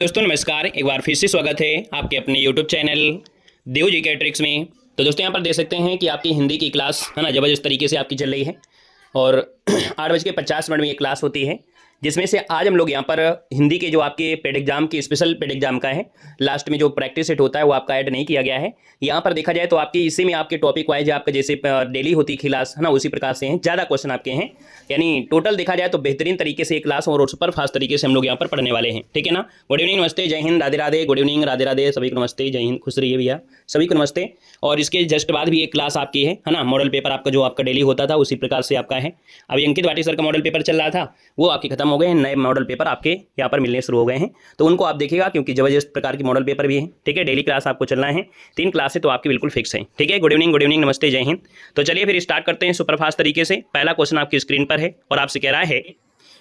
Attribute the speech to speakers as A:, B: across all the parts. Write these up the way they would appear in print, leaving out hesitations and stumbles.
A: दोस्तों नमस्कार, एक बार फिर से स्वागत है आपके अपने YouTube चैनल देव जीके ट्रिक्स में। तो दोस्तों यहाँ पर देख सकते हैं कि आपकी हिंदी की क्लास है ना ज़बरदस्त तरीके से आपकी चल रही है और 8:50 में ये क्लास होती है, जिसमें से आज हम लोग यहाँ पर हिंदी के जो आपके पेड एग्जाम की स्पेशल पेड एग्जाम का है लास्ट में जो प्रैक्टिस सेट होता है वो आपका ऐड नहीं किया गया है। यहाँ पर देखा जाए तो आपके इसी में आपके टॉपिक वाइज आपका जैसे डेली होती क्लास है ना उसी प्रकार से हैं, ज़्यादा क्वेश्चन आपके हैं, यानी टोटल देखा जाए तो बेहतरीन तरीके से एक क्लास और सुपर फास्ट तरीके से हम लोग यहाँ पर पढ़ने वाले हैं। ठीक है ना। गुड इवनिंग, नमस्ते, जय हिंद, राधे राधे। गुड इवनिंग, राधे राधे, सभी को नमस्ते, जय हिंद, खुश रहिए भैया, सभी को नमस्ते। और इसके जस्ट बाद भी एक क्लास आपकी है ना, मॉडल पेपर आपका जो आपका डेली होता था उसी प्रकार से आपका है। अभी अंकित वाटी सर का मॉडल पेपर चल रहा था, वो आपके खत्म हो गए हैं, नए मॉडल पेपर आपके यहाँ पर मिलने शुरू हो गए हैं, तो उनको आप देखिएगा क्योंकि जबरदस्त प्रकार के मॉडल पेपर भी हैं। ठीक है, डेली क्लास आपको चलना है, 3 क्लासें तो आपकी बिल्कुल फिक्स हैं। ठीक है, गुड इवनिंग, नमस्ते, जय हिंद। तो चलिए फिर स्टार्ट करते हैं सुपरफास्ट तरीके से। पहला क्वेश्चन आपकी स्क्रीन पर है और आपसे कह रहा है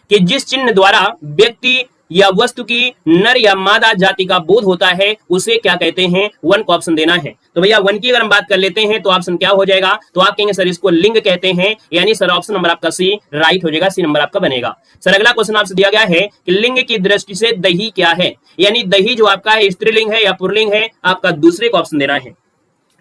A: कि जिस चिन्ह द्वारा व्यक्ति या वस्तु की नर या मादा जाति का बोध होता है उसे क्या कहते हैं। 1 को ऑप्शन देना है। तो भैया 1 की अगर हम बात कर लेते हैं तो ऑप्शन क्या हो जाएगा, तो आप कहेंगे सर इसको लिंग कहते हैं, यानी सर ऑप्शन नंबर आपका सी राइट हो जाएगा, सी नंबर आपका बनेगा। सर अगला क्वेश्चन आपसे दिया गया है कि लिंग की दृष्टि से दही क्या है, यानी दही जो आपका है स्त्रीलिंग है या पुल्लिंग है, आपका दूसरे को ऑप्शन देना है।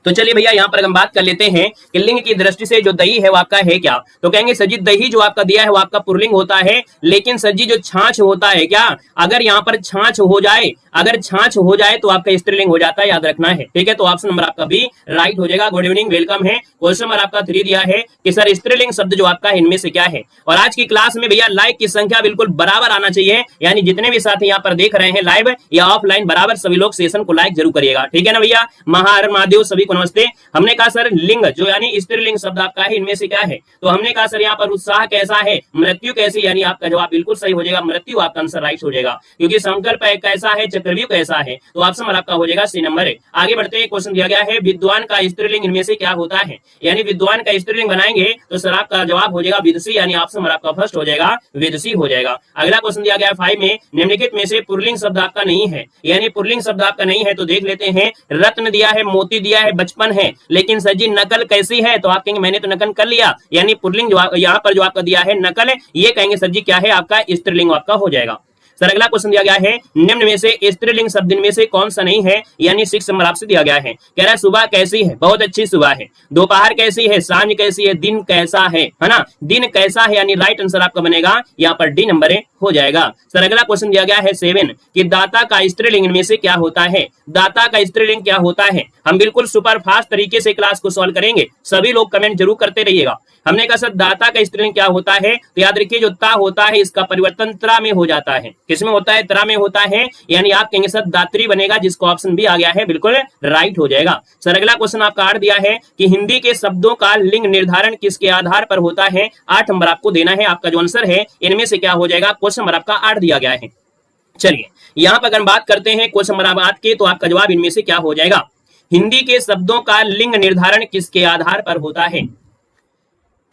A: तो चलिए भैया यहाँ पर हम बात कर लेते हैं कि लिंग की दृष्टि से जो दही है वो आपका है क्या, तो कहेंगे सर जी दही जो आपका दिया है वो आपका पुल्लिंग होता है, लेकिन सर जी जो छाछ होता है क्या, अगर यहाँ पर छाछ हो जाए, अगर छाछ हो जाए तो आपका स्त्रीलिंग हो जाता है, याद रखना है। ठीक है, तो ऑप्शन नंबर आपका भी राइट हो जाएगा। गुड इवनिंग, वेलकम है। क्वेश्चन नंबर आपका 3 दिया है कि सर स्त्रीलिंग शब्द जो आपका इनमें से क्या है। और आज की क्लास में भैया लाइक की संख्या बिल्कुल बराबर आना चाहिए, यानी जितने भी साथी यहाँ पर देख रहे हैं लाइव या ऑफलाइन, बराबर सभी लोग सेशन को लाइक जरूर करिएगा। ठीक है ना भैया। महाहर महादेव, सभी को नमस्ते। हमने कहा सर लिंग जो यानी स्त्रीलिंग शब्द आपका है इनमें से क्या है, तो हमने कहा सर यहाँ पर उत्साह कैसा है, मृत्यु कैसी, यानी आपका जवाब बिल्कुल सही हो जाएगा, मृत्यु आपका आंसर राइट हो जाएगा, क्योंकि संकल्प कैसा है, चक्रव्यूह कैसा है, तो ऑप्शन नंबर आपका हो जाएगा सी नंबर है। आगे बढ़ते हैं, क्वेश्चन दिया गया है विद्वान का स्त्रीलिंग इनमें से क्या होता है, यानी विद्वान का स्त्रीलिंग बनाएंगे तो सर आपका जवाब हो जाएगा विदुषी, यानी ऑप्शन नंबर आपका फर्स्ट हो जाएगा, विदुषी हो जाएगा। अगला क्वेश्चन दिया गया है 5 में, निम्नलिखित में से पुल्लिंग शब्द आपका नहीं है, यानी पुल्लिंग शब्द आपका नहीं है, तो देख लेते हैं। रत्न दिया है, मोती दिया है, बचपन है, लेकिन सर जी नकल कैसी है, तो आप कहेंगे मैंने तो नकल कर लिया, यानी पुल्लिंग जो यहाँ पर जो आपका दिया है नकल है, ये कहेंगे सर जी क्या है आपका स्त्रीलिंग आपका हो जाएगा। सर अगला क्वेश्चन दिया गया है निम्न में से स्त्रीलिंग शब्द में से कौन सा नहीं है, यानी 6 नंबर आपसे दिया गया है। कह रहा है सुबह कैसी है, बहुत अच्छी सुबह है, दोपहर कैसी है, सांझ कैसी है, दिन कैसा है ना, दिन कैसा है, यानी राइट आंसर आपका बनेगा यहाँ पर डी नंबर हो जाएगा। सर अगला क्वेश्चन दिया गया है 7 कि दाता का स्त्रीलिंग में से क्या होता है, दाता का स्त्रीलिंग क्या होता है। हम बिल्कुल सुपर फास्ट तरीके से क्लास को सॉल्व करेंगे, सभी लोग कमेंट जरूर करते रहिएगा। हमने कहा सर दाता का स्त्रीलिंग क्या होता है, तो याद रखिए जो ता होता है इसका परिवर्तन त्रा में हो जाता है, किसमें होता है, त्रा में होता है, यानी आप कहेंगे सर दात्री बनेगा, जिसको ऑप्शन भी आ गया है, बिल्कुल राइट हो जाएगा। सर अगला क्वेश्चन आपका 8 दिया है कि हिंदी के शब्दों का लिंग निर्धारण किसके आधार पर होता है। 8 नंबर आपको देना है, आपका जो आंसर है इनमें से क्या हो जाएगा, क्वेश्चन नंबर आपका 8 दिया गया है। चलिए यहाँ पर अगर बात करते हैं क्वेश्चन नंबर 8 के, तो आपका जवाब इनमें से क्या हो जाएगा, हिंदी के शब्दों का लिंग निर्धारण किसके आधार पर होता है।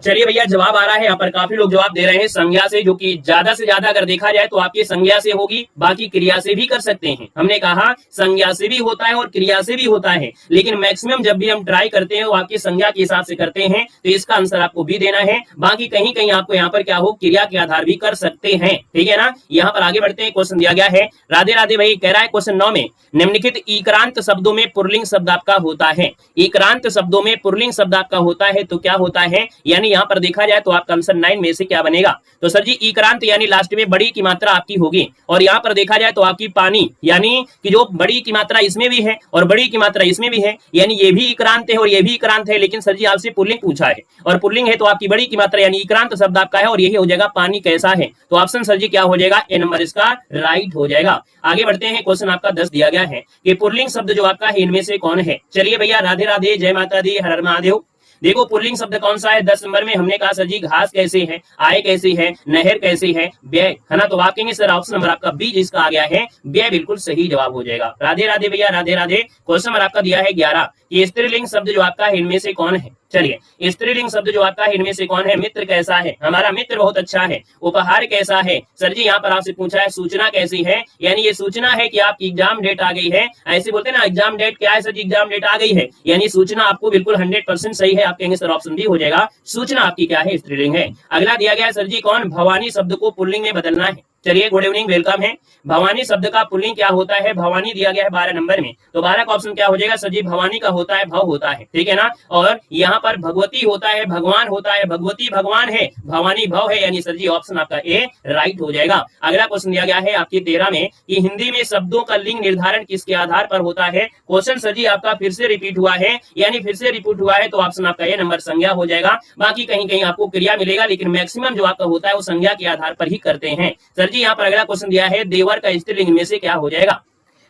A: चलिए भैया जवाब आ रहा है, यहाँ पर काफी लोग जवाब दे रहे हैं संज्ञा से, जो कि ज्यादा से ज्यादा अगर देखा जाए तो आपकी संज्ञा से होगी, बाकी क्रिया से भी कर सकते हैं। हमने कहा संज्ञा से भी होता है और क्रिया से भी होता है, लेकिन मैक्सिमम जब भी हम ट्राई करते हैं वो आपकी संज्ञा के हिसाब से करते हैं, तो इसका आंसर आपको भी देना है। बाकी कहीं कहीं आपको यहाँ पर क्या हो, क्रिया के आधार भी कर सकते हैं। ठीक है ना। यहाँ पर आगे बढ़ते हैं, क्वेश्चन दिया गया है राधे राधे भाई, कह रहा है क्वेश्चन 9 में निम्नलिखित इक्रांत शब्दों में पुल्लिंग शब्द आपका होता है। इक्रांत शब्दों में पुल्लिंग शब्द आपका होता है तो क्या होता है, यानी यहाँ पर देखा जाए तो आपका आंसर 9 में से क्या बनेगा, तो सर जी इक्रांत यानी लास्ट में बड़ी की मात्रा आपकी होगी, और यहाँ पर देखा जाए तो आपकी पानी, यानी कि जो बड़ी की मात्रा इसमें भी है और बड़ी की मात्रा इसमें भी है, यानी ये भी इक्रांत है और ये भी इक्रांत है, लेकिन सर जी आपसे पुल्लिंग पूछा है और पुल्लिंग है तो आपकी बड़ी की मात्रा यानी इक्रांत शब्द आपका है, और यही हो जाएगा पानी कैसा है, तो ऑप्शन सर जी क्या हो जाएगा, ए नंबर इसका राइट हो जाएगा। आगे बढ़ते हैं, क्वेश्चन आपका 10 दिया गया है कि पुल्लिंग शब्द जो आपका है इनमें से कौन है। चलिए भैया राधे राधे, जय माता दी, हर हर महादेव। देखो पुल्लिंग शब्द कौन सा है 10 नंबर में, हमने कहा सर जी घास कैसी है, आय कैसी है, नहर कैसी है, व्यय है ना, तो आप कहेंगे सर ऑप्शन नंबर आपका बी जिसका आ गया है व्यय बिल्कुल सही जवाब हो जाएगा। राधे राधे भैया, राधे राधे। क्वेश्चन नंबर आपका दिया है 11 कि स्त्रीलिंग शब्द जो आपका है इनमें से कौन है। चलिए स्त्रीलिंग शब्द जो आपका है इनमें से कौन है। मित्र कैसा है, हमारा मित्र बहुत अच्छा है। उपहार कैसा है, सर जी यहाँ पर आपसे पूछा है सूचना कैसी है, यानी ये सूचना है कि आपकी एग्जाम डेट आ गई है, ऐसे बोलते हैं ना एग्जाम डेट क्या है, सर जी एग्जाम डेट आ गई है, यानी सूचना आपको बिल्कुल 100% सही है, आप कहेंगे सर ऑप्शन भी हो जाएगा, सूचना आपकी क्या है स्त्रीलिंग है। अगला दिया गया है सर जी कौन, भवानी शब्द को पुल्लिंग में बदलना है। चलिए गुड इवनिंग, वेलकम है। भवानी शब्द का पुल्लिंग क्या होता है? भवानी दिया गया है 12 नंबर में, तो 12 का ऑप्शन क्या हो जाएगा सर जी? भवानी का होता है भव होता है, ठीक है ना। और यहाँ पर भगवती होता है, भगवान होता है, भगवती भगवान है, भवानी भव है, यानी सर जी ऑप्शन आपका ए राइट हो जाएगा। अगला क्वेश्चन दिया गया है आपकी 13 में कि हिंदी में शब्दों का लिंग निर्धारण किसके आधार पर होता है? क्वेश्चन सर जी आपका फिर से रिपीट हुआ है, यानी फिर से रिपीट हुआ है, तो ऑप्शन आपका ए नंबर संज्ञा हो जाएगा। बाकी कहीं कहीं आपको क्रिया मिलेगा, लेकिन मैक्सिमम जो आपका होता है वो संज्ञा के आधार पर ही करते हैं। सर जी यहाँ पर अगला क्वेश्चन दिया है देवर का स्त्रीलिंग में से क्या हो जाएगा?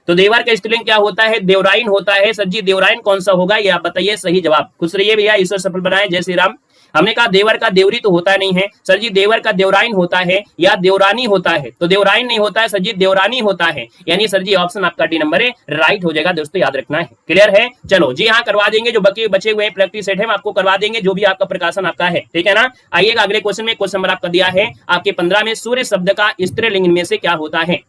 A: तो देवर का स्त्रीलिंग क्या होता है? देवराइन होता है। सर जी देवराइन कौन सा होगा ये आप बताइए सही जवाब। खुश रहिए भैया, ईश्वर सफल बनाए, जय श्री राम। हमने कहा देवर का देवरी तो होता नहीं है सर जी, देवर का देवराइन होता है या देवरानी होता है, तो देवराइन नहीं होता है सर जी, देवरानी होता है, यानी सर जी ऑप्शन आपका डी नंबर है राइट हो जाएगा। दोस्तों याद रखना है, क्लियर है। चलो जी हाँ करवा देंगे, जो बचे हुए प्रैक्टिस सेट है हम आपको करवा देंगे, जो भी आपका प्रकाशन आपका है, ठीक है ना। आइएगा अगले क्वेश्चन में, क्वेश्चन नंबर आपका दिया है आपके 15 में सूर्य शब्द का स्त्रीलिंग में से क्या होता है?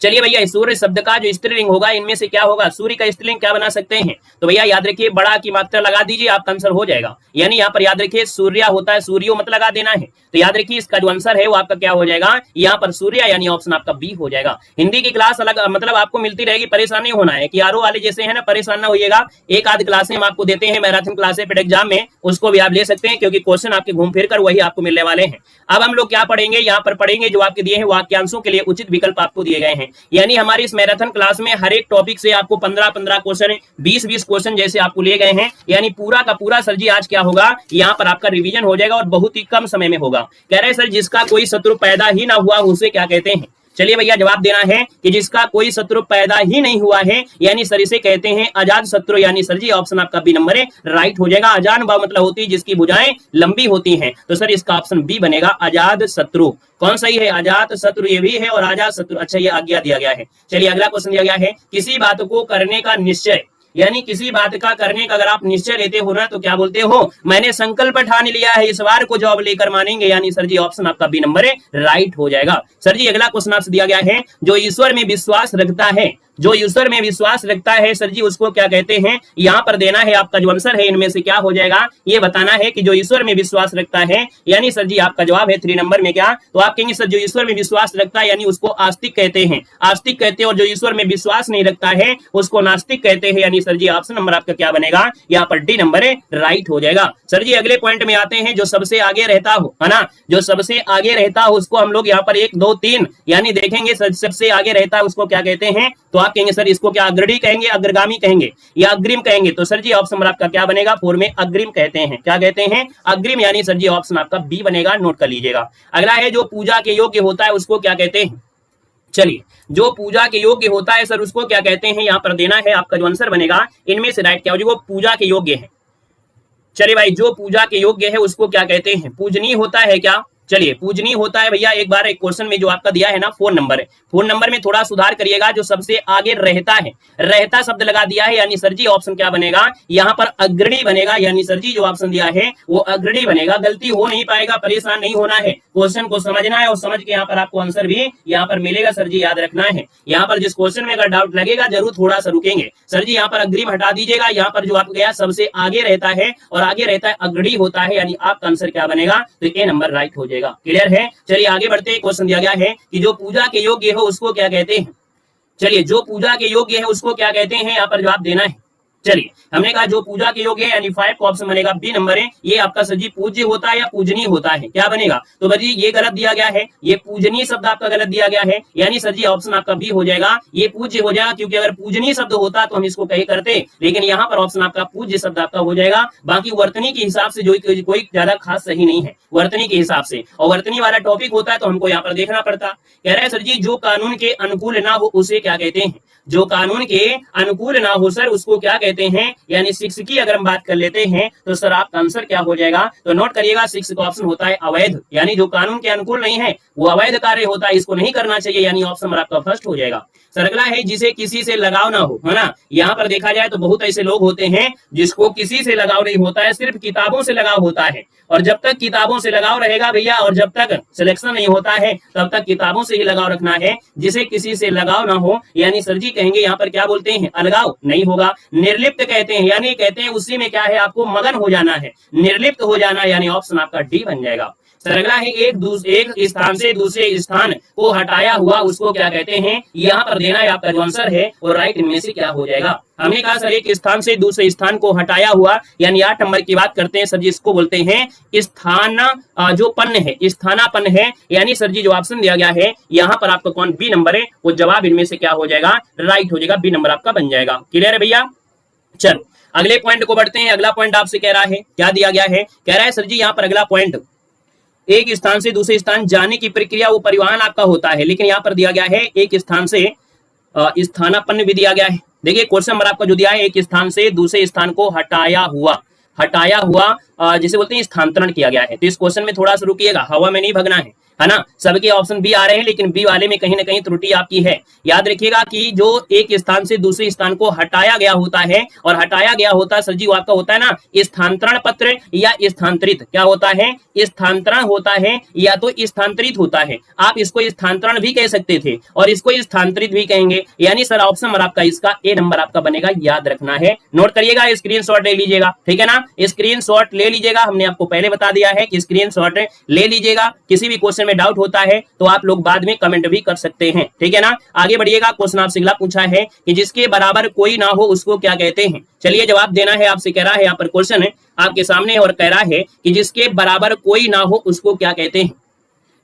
A: चलिए भैया सूर्य शब्द का जो स्त्रीलिंग होगा इनमें से क्या होगा? सूर्य का स्त्रीलिंग क्या बना सकते हैं? तो भैया याद रखिए बड़ा की मात्रा लगा दीजिए, आपका आंसर हो जाएगा। यानी यहाँ पर याद रखिए सूर्या होता है, सूर्यो मत लगा देना है, तो याद रखिए इसका जो आंसर है वो आपका क्या हो जाएगा? यहाँ पर सूर्या, यानी ऑप्शन आपका बी हो जाएगा। हिंदी की क्लास अलग मतलब आपको मिलती रहेगी, परेशान नहीं होना है कि आरओ वाले जैसे है ना, परेशान ना होइएगा। एक आध क्लासें हम आपको देते हैं, मैराथन क्लासें पेड एग्जाम में, उसको भी आप ले सकते हैं, क्योंकि क्वेश्चन आपके घूम फिर कर वही आपको मिलने वाले हैं। अब हम लोग क्या पढ़ेंगे? यहाँ पर पढ़ेंगे जो आपके दिए हैं वाक्यांशों के लिए उचित विकल्प आपको दिए गए हैं। यानी हमारी मैराथन क्लास में हर एक टॉपिक से आपको 15-15 क्वेश्चन, 20-20 क्वेश्चन जैसे आपको लिए गए हैं, यानी पूरा का पूरा सर जी आज क्या होगा? यहाँ पर आपका रिवीजन हो जाएगा और बहुत ही कम समय में होगा। कह रहे हैं सर जिसका कोई शत्रु पैदा ही ना हुआ उसे क्या कहते हैं? चलिए भैया जवाब देना है कि जिसका कोई शत्रु पैदा ही नहीं हुआ है, यानी सर इसे कहते हैं अजात शत्रु, यानी सर जी ऑप्शन आपका बी नंबर है राइट हो जाएगा। अजान बा मतलब होती है जिसकी भुजाएं लंबी होती हैं, तो सर इसका ऑप्शन बी बनेगा अजात शत्रु। कौन सही है? अजात शत्रु ये भी है और अजात शत्रु, अच्छा ये आज्ञा दिया गया है। चलिए अगला क्वेश्चन दिया गया है किसी बात को करने का निश्चय, यानी किसी बात का करने का अगर आप निश्चय लेते हो ना तो क्या बोलते हो? मैंने संकल्प ठान लिया है, इस बार को जॉब लेकर मानेंगे, यानी सर जी ऑप्शन आपका बी नंबर है राइट हो जाएगा। सर जी अगला क्वेश्चन आपसे दिया गया है जो ईश्वर में विश्वास रखता है, जो ईश्वर में विश्वास रखता है सर जी उसको क्या कहते हैं? यहाँ पर देना है आपका जो आंसर है इनमें से क्या हो जाएगा ये बताना है कि जो ईश्वर में विश्वास रखता है, यानी सर जी आपका जवाब है 3 नंबर में क्या? तो आप कहेंगे सर जो ईश्वर में विश्वास रखता है यानी उसको आस्तिक कहते हैं, आस्तिक कहते हैं, और जो ईश्वर में विश्वास नहीं रखता है उसको नास्तिक कहते हैं, यानी सर जी ऑप्शन नंबर आपका क्या बनेगा? यहाँ पर डी नंबर है राइट हो जाएगा। सर जी अगले पॉइंट में आते हैं, जो सबसे आगे रहता हो है ना, जो सबसे आगे रहता हो उसको हम लोग यहाँ पर 1 2 3 यानी देखेंगे सबसे आगे रहता है उसको क्या कहते हैं? तो आप कहेंगे सर इसको क्या अग्रणी कहेंगे, अग्रगामी कहेंगे या अग्रिम कहेंगे? तो सर जी ऑप्शन नंबर आपका क्या बनेगा? 4 में अग्रिम कहते हैं। क्या कहते हैं? अग्रिम, यानी सर जी ऑप्शन आपका बी बनेगा, नोट कर लीजिएगा। अगला है जो पूजा के योग्य होता है उसको क्या कहते हैं? चलिए जो पूजा के योग्य होता है सर उसको क्या कहते हैं? यहाँ पर देना है आपका जो आंसर बनेगा इनमें से राइट क्या हो जाएगा? वो पूजा के योग्य है। चलिए भाई जो पूजा के योग्य है उसको क्या कहते हैं? पूजनीय होता है क्या? चलिए पूजनीय होता है भैया। एक बार एक क्वेश्चन में जो आपका दिया है ना 4 नंबर है, 4 नंबर में थोड़ा सुधार करिएगा, जो सबसे आगे रहता है, रहता शब्द लगा दिया है, यानी सर जी ऑप्शन क्या बनेगा? यहाँ पर अग्रणी बनेगा, यानी सर जी जो ऑप्शन दिया है वो अग्रणी बनेगा। गलती हो नहीं पाएगा, परेशान नहीं होना है, क्वेश्चन को समझना है और समझ के यहाँ पर आपको आंसर भी यहाँ पर मिलेगा। सर जी याद रखना है, यहाँ पर जिस क्वेश्चन में अगर डाउट लगेगा जरूर थोड़ा सा रुकेंगे। सर जी यहाँ पर अग्रिम हटा दीजिएगा, यहाँ पर जो आपको गया सबसे आगे रहता है और आगे रहता है अग्रणी होता है, यानी आपका आंसर क्या बनेगा? तो ए नंबर राइट हो जाएगा। क्लियर है। चलिए आगे बढ़ते हैं। क्वेश्चन दिया गया है कि जो पूजा के योग्य हो उसको क्या कहते हैं? चलिए जो पूजा के योग्य है उसको क्या कहते हैं? यहाँ पर जवाब देना है। चलिए हमने कहा जो पूजा के योग्य है, यानी 5 का ऑप्शन बनेगा बी नंबर है। ये आपका सर जी पूज्य होता है या पूजनीय होता है? क्या बनेगा? तो भाई ये गलत दिया गया है, ये पूजनीय शब्द आपका गलत दिया गया है, यानी सर जी ऑप्शन आपका बी हो जाएगा, ये पूज्य हो जाएगा, क्योंकि अगर पूजनीय शब्द होता तो हम इसको कहीं करते, लेकिन यहाँ पर ऑप्शन आपका पूज्य शब्द आपका हो जाएगा। बाकी वर्तनी के हिसाब से जो कोई ज्यादा खास सही नहीं है वर्तनी के हिसाब से, और वर्तनी वाला टॉपिक होता है तो हमको यहाँ पर देखना पड़ता। कह रहे हैं सर जी जो कानून के अनुकूल ना हो उसे क्या कहते हैं? जो कानून के अनुकूल ना हो सर उसको क्या कहते हैं? यानी 6 की अगर हम बात कर लेते हैं तो सर आपका आंसर क्या हो जाएगा? तो नोट करिएगा 6 का ऑप्शन होता है अवैध, यानी जो कानून के अनुकूल नहीं है वो अवैध कार्य होता है, इसको नहीं करना चाहिए, यानी ऑप्शन नंबर आपका फर्स्ट हो जाएगा। सर अगला है जिसे किसी से लगाव ना हो, है ना। यहाँ पर देखा जाए तो बहुत ऐसे लोग होते हैं जिसको किसी से लगाव नहीं होता है, सिर्फ किताबों से लगाव होता है, और जब तक किताबों से लगाव रहेगा भैया और जब तक सिलेक्शन नहीं होता है तब तक किताबों से ही लगाव रखना है। जिसे किसी से लगाव ना हो यानी सर जी कहेंगे यहाँ पर क्या बोलते हैं? अलगाव नहीं होगा। निर्लिप्त कहते हैं, यानी कहते हैं उसी में क्या है आपको मगन हो जाना है, निर्लिप्त हो जाना, यानी ऑप्शन आपका डी बन जाएगा। सर अगला है एक स्थान से दूसरे स्थान को हटाया हुआ उसको क्या कहते हैं, यहाँ पर देना है आपका जो आंसर है वो राइट इनमें से क्या हो जाएगा। हमने कहा सर एक स्थान से दूसरे स्थान को हटाया हुआ, यानी 8 नंबर की बात करते हैं सर जी, इसको बोलते हैं स्थान जो पन्न है, स्थानापन्न है, यानी सर जी जो ऑप्शन दिया गया है यहाँ पर आपका कौन बी नंबर है, वो जवाब इनमें से क्या हो जाएगा, राइट हो जाएगा, बी नंबर आपका बन जाएगा। क्लियर है भैया। चलो अगले पॉइंट को बढ़ते हैं। अगला पॉइंट आपसे कह रहा है, क्या दिया गया है, कह रहा है सर जी यहाँ पर अगला पॉइंट एक स्थान से दूसरे स्थान जाने की प्रक्रिया वो परिवहन आपका होता है, लेकिन यहाँ पर दिया गया है एक स्थान से स्थानापन्न भी दिया गया है। देखिए क्वेश्चन नंबर आपका जो दिया है, एक स्थान से दूसरे स्थान को हटाया हुआ जिसे बोलते हैं स्थानांतरण किया गया है। तो इस क्वेश्चन में थोड़ा सा रुकिएगा, हवा में नहीं भगना है ना। सबके ऑप्शन बी आ रहे हैं, लेकिन बी वाले में कहीं ना कहीं त्रुटि आपकी है। याद रखिएगा कि जो एक स्थान से दूसरे स्थान को हटाया गया होता है, और हटाया गया होता है सर जी वो आपका होता है ना स्थानांतरण पत्र या स्थानांतरित, क्या होता है, स्थानांतरण होता है या तो स्थानांतरित होता है। आप इसको स्थानांतरण भी कह सकते थे और इसको स्थानांतरित भी कहेंगे, यानी सर ऑप्शन नंबर आपका इसका ए नंबर आपका बनेगा। याद रखना है, नोट करिएगा, स्क्रीनशॉट ले लीजिएगा, ठीक है ना, स्क्रीनशॉट ले लीजिएगा। हमने आपको पहले बता दिया है कि स्क्रीनशॉट ले लीजिएगा। किसी भी क्वेश्चन में डाउट होता है तो आप लोग बाद में कमेंट भी कर सकते हैं, ठीक है ना। आगे बढ़िएगा। क्वेश्चन आपसे अगला पूछा है कि जिसके बराबर कोई ना हो उसको क्या कहते हैं। चलिए जवाब देना है, आपसे कह रहा है यहाँ पर क्वेश्चन है आपके सामने और कह रहा है कि जिसके बराबर कोई ना हो उसको क्या कहते हैं।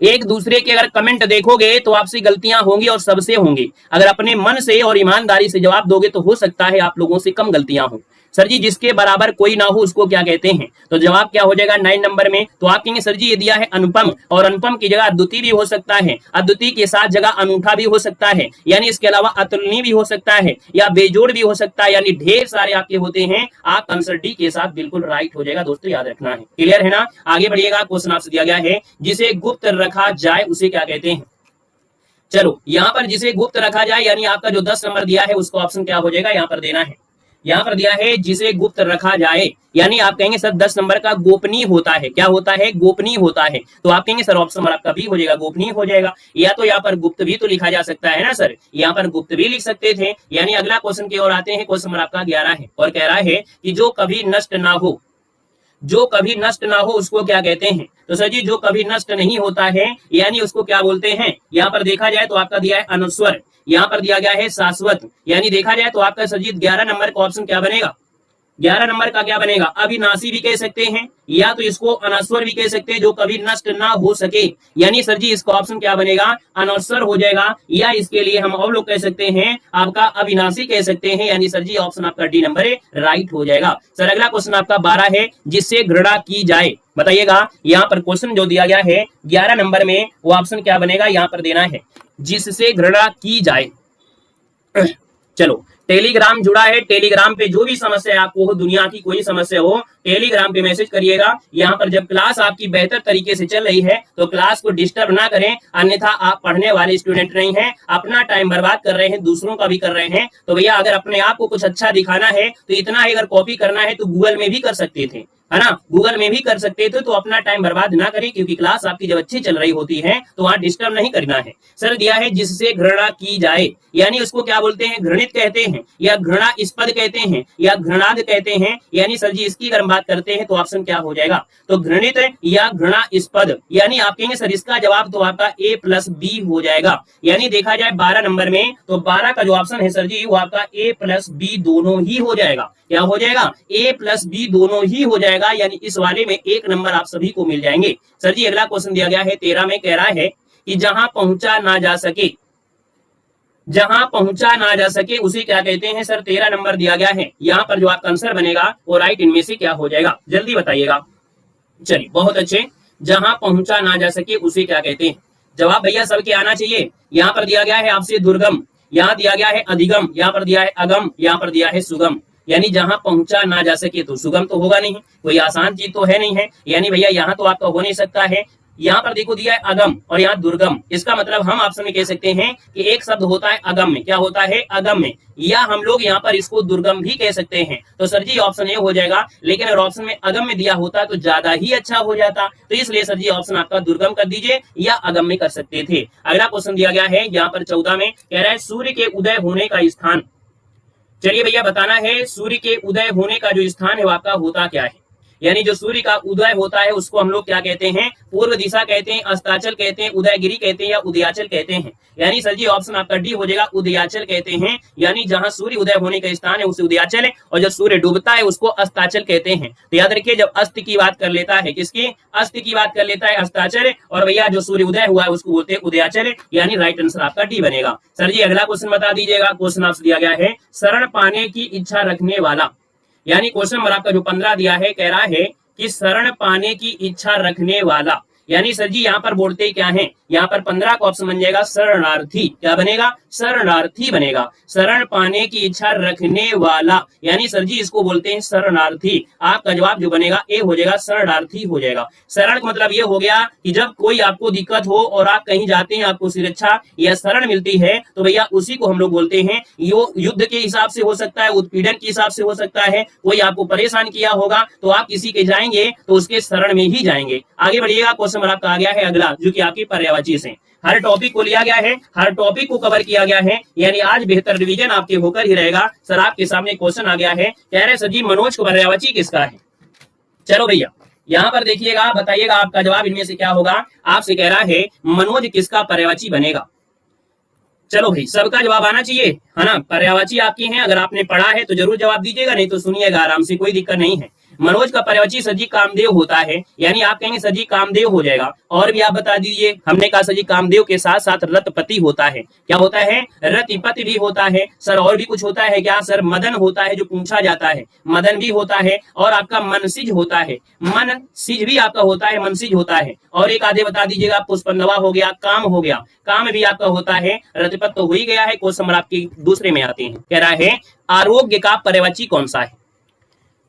A: एक दूसरे के अगर कमेंट देखोगे तो आपसे गलतियां होंगी और सबसे होंगी। अगर अपने मन से और ईमानदारी से जवाब दोगे तो हो सकता है आप लोगों से कम गलतियां हो। सर जी जिसके बराबर कोई ना हो उसको क्या कहते हैं, तो जवाब क्या हो जाएगा 9 नंबर में। तो आप कहेंगे सर जी ये दिया है अनुपम, और अनुपम की जगह अद्वितीय भी हो सकता है, अद्वितीय के साथ जगह अनूठा भी हो सकता है, यानी इसके अलावा अतुलनीय भी हो सकता है, या बेजोड़ भी हो सकता है, यानी ढेर सारे आपके होते हैं। आप आंसर डी के साथ बिल्कुल राइट हो जाएगा दोस्तों, याद रखना है। क्लियर है ना। आगे बढ़िएगा। क्वेश्चन आपसे दिया गया है जिसे गुप्त रखा जाए उसे क्या कहते हैं। चलो यहाँ पर जिसे गुप्त रखा जाए, यानी आपका जो 10 नंबर दिया है उसको ऑप्शन क्या हो जाएगा, यहाँ पर देना है। यहाँ पर दिया है जिसे गुप्त रखा जाए, यानी आप कहेंगे सर 10 नंबर का गोपनीय होता है, क्या होता है, गोपनीय होता है। तो आप कहेंगे सर ऑप्शन नंबर आपका बी हो जाएगा, गोपनीय हो जाएगा। या तो यहाँ पर गुप्त भी तो लिखा जा सकता है ना सर, यहाँ पर गुप्त भी लिख सकते थे। यानी अगला क्वेश्चन की ओर आते हैं। क्वेश्चन नंबर आपका 11 है और कह रहा है कि जो कभी नष्ट ना हो, जो कभी नष्ट ना हो उसको क्या कहते हैं। तो सर जी जो कभी नष्ट नहीं होता है यानी उसको क्या बोलते हैं। यहाँ पर देखा जाए तो आपका दिया है अनस्वर, यहाँ पर दिया गया है शाश्वत, यानी देखा जाए तो आपका सर जी 11 नंबर का ऑप्शन क्या बनेगा, 11 नंबर का क्या बनेगा, अविनाशी भी कह सकते हैं या तो इसको अनस्वर भी कह सकते हैं, जो कभी नष्ट ना हो सके। यानी सर जी इसका ऑप्शन क्या बनेगा, अनस्वर हो जाएगा, या इसके लिए हम और लोग कह सकते हैं आपका अविनाशी कह सकते हैं, यानी सर जी ऑप्शन आपका डी नंबर राइट हो जाएगा। सर अगला क्वेश्चन आपका 12 है जिससे घृणा की जाए। बताइएगा यहाँ पर क्वेश्चन जो दिया गया है 11 नंबर में वो ऑप्शन क्या बनेगा, यहाँ पर देना है जिससे घृणा की जाए। चलो टेलीग्राम जुड़ा है, टेलीग्राम पे जो भी समस्या आपको हो, दुनिया की कोई समस्या हो, टेलीग्राम पे मैसेज करिएगा। यहाँ पर जब क्लास आपकी बेहतर तरीके से चल रही है तो क्लास को डिस्टर्ब ना करें, अन्यथा आप पढ़ने वाले स्टूडेंट नहीं हैं, अपना टाइम बर्बाद कर रहे हैं, दूसरों का भी कर रहे हैं। तो भैया अगर अपने आप को कुछ अच्छा दिखाना है तो इतना ही, अगर कॉपी करना है तो गूगल में भी कर सकते थे, है ना, गूगल में भी कर सकते थे। तो अपना टाइम बर्बाद ना करें, क्योंकि क्लास आपकी जब अच्छी चल रही होती है तो वहां डिस्टर्ब नहीं करना है। सर दिया है जिससे घृणा की जाए, यानी उसको क्या बोलते हैं, घृणित कहते हैं या घृणास्पद कहते हैं या घृणाद कहते हैं। यानी सर जी इसकी अगर हम बात करते हैं तो ऑप्शन क्या हो जाएगा, तो घृणित या घृणास्पद, यानी आप कहेंगे सर इसका जवाब तो आपका A+B हो जाएगा। यानी देखा जाए 12 नंबर में तो 12 का जो ऑप्शन है सर जी वो आपका A+B दोनों ही हो जाएगा। क्या हो जाएगा, A+B दोनों ही हो जाएगा, यानी इस वाले में 1 नंबर आप सभी को मिल जाएंगे। सर जी अगला क्वेश्चन दिया गया है 13 में, कह रहा है कि जहां पहुंचा ना जा सके, जहां पहुंचा ना जा सके उसे क्या कहते हैं। सर 13 नंबर दिया गया है, यहाँ पर जो आपका आंसर बनेगा वो राइट इनमें से क्या हो जाएगा, जल्दी बताइएगा। चलिए बहुत अच्छे, जहां पहुंचा ना जा सके उसे क्या कहते हैं। जवाब भैया सबके आना चाहिए। यहाँ पर दिया गया है आपसे दुर्गम, यहाँ दिया गया है अधिगम, यहाँ पर दिया है अगम, यहाँ पर दिया है सुगम। यानी जहां पहुंचा ना जा सके तो सुगम तो होगा नहीं, कोई आसान चीज तो है नहीं है, यानी भैया यहाँ तो आपका हो नहीं सकता है। यहाँ पर देखो दिया है अगम और यहाँ दुर्गम, इसका मतलब हम ऑप्शन में कह सकते हैं कि एक शब्द होता है अगम में, क्या होता है अगम में, या हम लोग यहाँ पर इसको दुर्गम भी कह सकते हैं। तो सर जी ऑप्शन ए हो जाएगा, लेकिन अगर ऑप्शन में अगम में दिया होता तो ज्यादा ही अच्छा हो जाता। तो इसलिए सर जी ऑप्शन आपका दुर्गम कर दीजिए या अगम में कर सकते थे। अगला क्वेश्चन दिया गया है यहाँ पर 14 में, कह रहा है सूर्य के उदय होने का स्थान। चलिए भैया बताना है सूर्य के उदय होने का जो स्थान है वो आपका होता क्या है। यानी जो सूर्य का उदय होता है उसको हम लोग क्या कहते हैं, पूर्व दिशा कहते हैं, अस्ताचल कहते हैं, उदयगिरी कहते हैं या उदयाचल कहते हैं। यानी सर जी ऑप्शन आपका डी हो जाएगा, उदयाचल कहते हैं। यानी जहां सूर्य उदय होने का स्थान है उसे उदयाचल है, और जब सूर्य डूबता है उसको अस्ताचल कहते हैं। तो याद रखिए, जब अस्त की बात कर लेता है, किसकी, अस्त की बात कर लेता है, अस्ताचल, और भैया जो सूर्य उदय हुआ है उसको बोलते हैं उदयाचल। यानी राइट आंसर आपका डी बनेगा। सर जी अगला क्वेश्चन बता दीजिएगा। क्वेश्चन आपसे दिया गया है, शरण पाने की इच्छा रखने वाला। यानी क्वेश्चन नंबर आपका जो 15 दिया है, कह रहा है कि शरण पाने की इच्छा रखने वाला। यानी सर जी यहाँ पर बोलते क्या है, यहाँ पर 15 का ऑप्शन बन जाएगा शरणार्थी। क्या बनेगा, शरणार्थी बनेगा। शरण पाने की इच्छा रखने वाला, यानी सर जी इसको बोलते हैं शरणार्थी। आपका जवाब जो बनेगा ए हो जाएगा, शरणार्थी हो जाएगा। शरण का मतलब ये हो गया कि जब कोई आपको दिक्कत हो और आप कहीं जाते हैं, आपको सुरक्षा या शरण मिलती है, तो भैया उसी को हम लोग बोलते हैं। यो युद्ध के हिसाब से हो सकता है, उत्पीड़न के हिसाब से हो सकता है, कोई आपको परेशान किया होगा तो आप किसी के जाएंगे तो उसके शरण में ही जाएंगे। आगे बढ़िएगा। क्वेश्चन आपका आ गया है अगला, जो कि आपकी पर्यायवाची से हर टॉपिक को लिया गया है, हर टॉपिक को कवर किया गया है। यानी आज बेहतर रिवीजन आपके होकर ही रहेगा। सर आपके सामने क्वेश्चन आ गया है, कह रहे सर जी मनोज को पर्यायवाची किसका है। चलो भैया यहाँ पर देखिएगा, बताइएगा आपका जवाब इनमें से क्या होगा। आपसे कह रहा है मनोज किसका पर्यायवाची बनेगा। चलो भाई सबका जवाब आना चाहिए, है ना। पर्यायवाची आपकी है, अगर आपने पढ़ा है तो जरूर जवाब दीजिएगा, नहीं तो सुनिएगा आराम से, कोई दिक्कत नहीं है। मनोज का पर्यायवाची सर जी कामदेव होता है। यानी आप कहेंगे सर जी कामदेव हो जाएगा। और भी आप बता दीजिए। हमने कहा सर जी कामदेव के साथ साथ रतिपति होता है। क्या होता है, रतिपति भी होता है। सर और भी कुछ होता है क्या, सर मदन होता है, जो पूछा जाता है, मदन भी होता है। और आपका मनसिज होता है, मनसिज भी आपका होता है, मनसिज होता है। और एक आधे बता दीजिएगा, पुष्पंदवा हो गया, काम हो गया, काम भी आपका होता है। रतिपत तो हो ही गया है। क्वेश्चन नंबर आपकी दूसरे में आते हैं, कह रहा है आरोग्य का पर्यायवाची कौन सा है।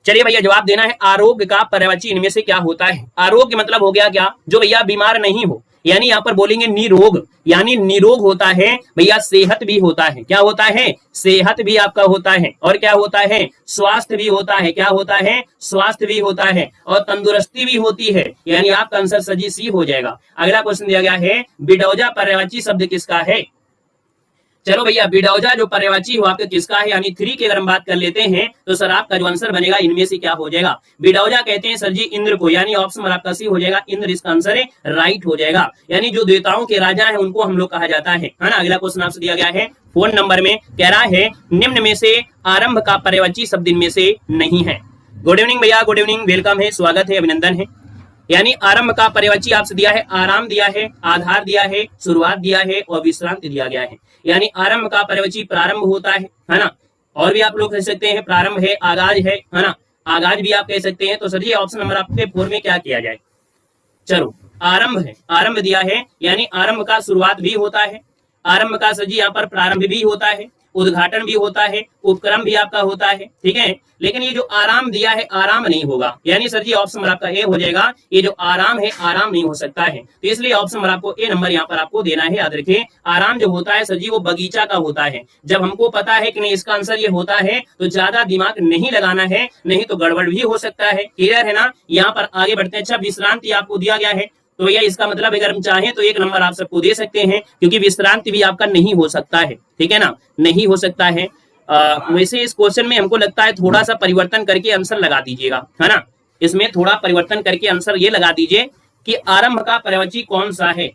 A: चलिए भैया जवाब देना है, आरोग्य का पर्यायवाची इनमें से क्या होता है। आरोग्य मतलब हो गया क्या, जो भैया बीमार नहीं हो। यानी यहाँ पर बोलेंगे निरोग, यानी निरोग होता है भैया, सेहत भी होता है। क्या होता है, सेहत भी आपका होता है। और क्या होता है, स्वास्थ्य भी होता है। क्या होता है, स्वास्थ्य भी होता है। और तंदुरुस्ती भी होती है। यानी आपका आंसर सजी सी हो जाएगा। अगला क्वेश्चन दिया गया है, बिडौजा पर्यायवाची शब्द किसका है। चलो भैया बिडौजा जो पर्यायवाची हुआ आपका किसका है, यानी 3 की अगर हम बात कर लेते हैं तो सर आपका जो आंसर बनेगा इनमें से क्या हो जाएगा। बिडौजा कहते हैं सर जी इंद्र को। यानी ऑप्शन आपका सी हो जाएगा, इंद्र इसका आंसर है, राइट हो जाएगा। यानी जो देवताओं के राजा है उनको हम लोग कहा जाता है ना। अगला क्वेश्चन आपसे दिया गया है फोन नंबर में, कह रहा है निम्न में से आरंभ का पर्यायवाची शब्द इनमें से नहीं है। गुड इवनिंग भैया, गुड इवनिंग, वेलकम है, स्वागत है, अभिनंदन है। यानी आरंभ का पर्यायवाची आपसे दिया है, आराम दिया है, आधार दिया है, शुरुआत दिया है और विश्रांति दिया गया है। यानी आरंभ का पर्यायवाची प्रारंभ होता है ना। और भी आप लोग कह सकते हैं प्रारंभ है, आगाज है ना, आगाज भी आप कह सकते हैं। तो सर ये ऑप्शन नंबर आपके 4 में क्या किया जाए। चलो आरंभ है, आरंभ दिया है, यानी आरंभ का शुरुआत भी होता है, आरंभ का सर जी यहाँ पर प्रारंभ भी होता है, उद्घाटन भी होता है, उपक्रम भी आपका होता है, ठीक है। लेकिन ये जो आराम दिया है आराम नहीं होगा। यानी सर जी ऑप्शन नंबर आपका ए हो जाएगा, ये जो आराम है आराम नहीं हो सकता है। तो इसलिए ऑप्शन नंबर आपको ए नंबर यहाँ पर आपको देना है। याद रखिए आराम जो होता है सर जी वो बगीचा का होता है। जब हमको पता है कि नहीं इसका आंसर ये होता है तो ज्यादा दिमाग नहीं लगाना है, नहीं तो गड़बड़ भी हो सकता है। क्लियर है ना। यहाँ पर आगे बढ़ते हैं। अच्छा विश्रांति आपको दिया गया है, तो भैया इसका मतलब अगर हम चाहें तो 1 नंबर आप सबको दे सकते हैं, क्योंकि विश्रांति भी आपका नहीं हो सकता है, ठीक है ना, नहीं हो सकता है। वैसे इस क्वेश्चन में हमको लगता है थोड़ा सा परिवर्तन करके आंसर लगा दीजिएगा, है ना। इसमें थोड़ा परिवर्तन करके आंसर ये लगा दीजिए कि आरंभ का पर्यायवाची कौन सा है।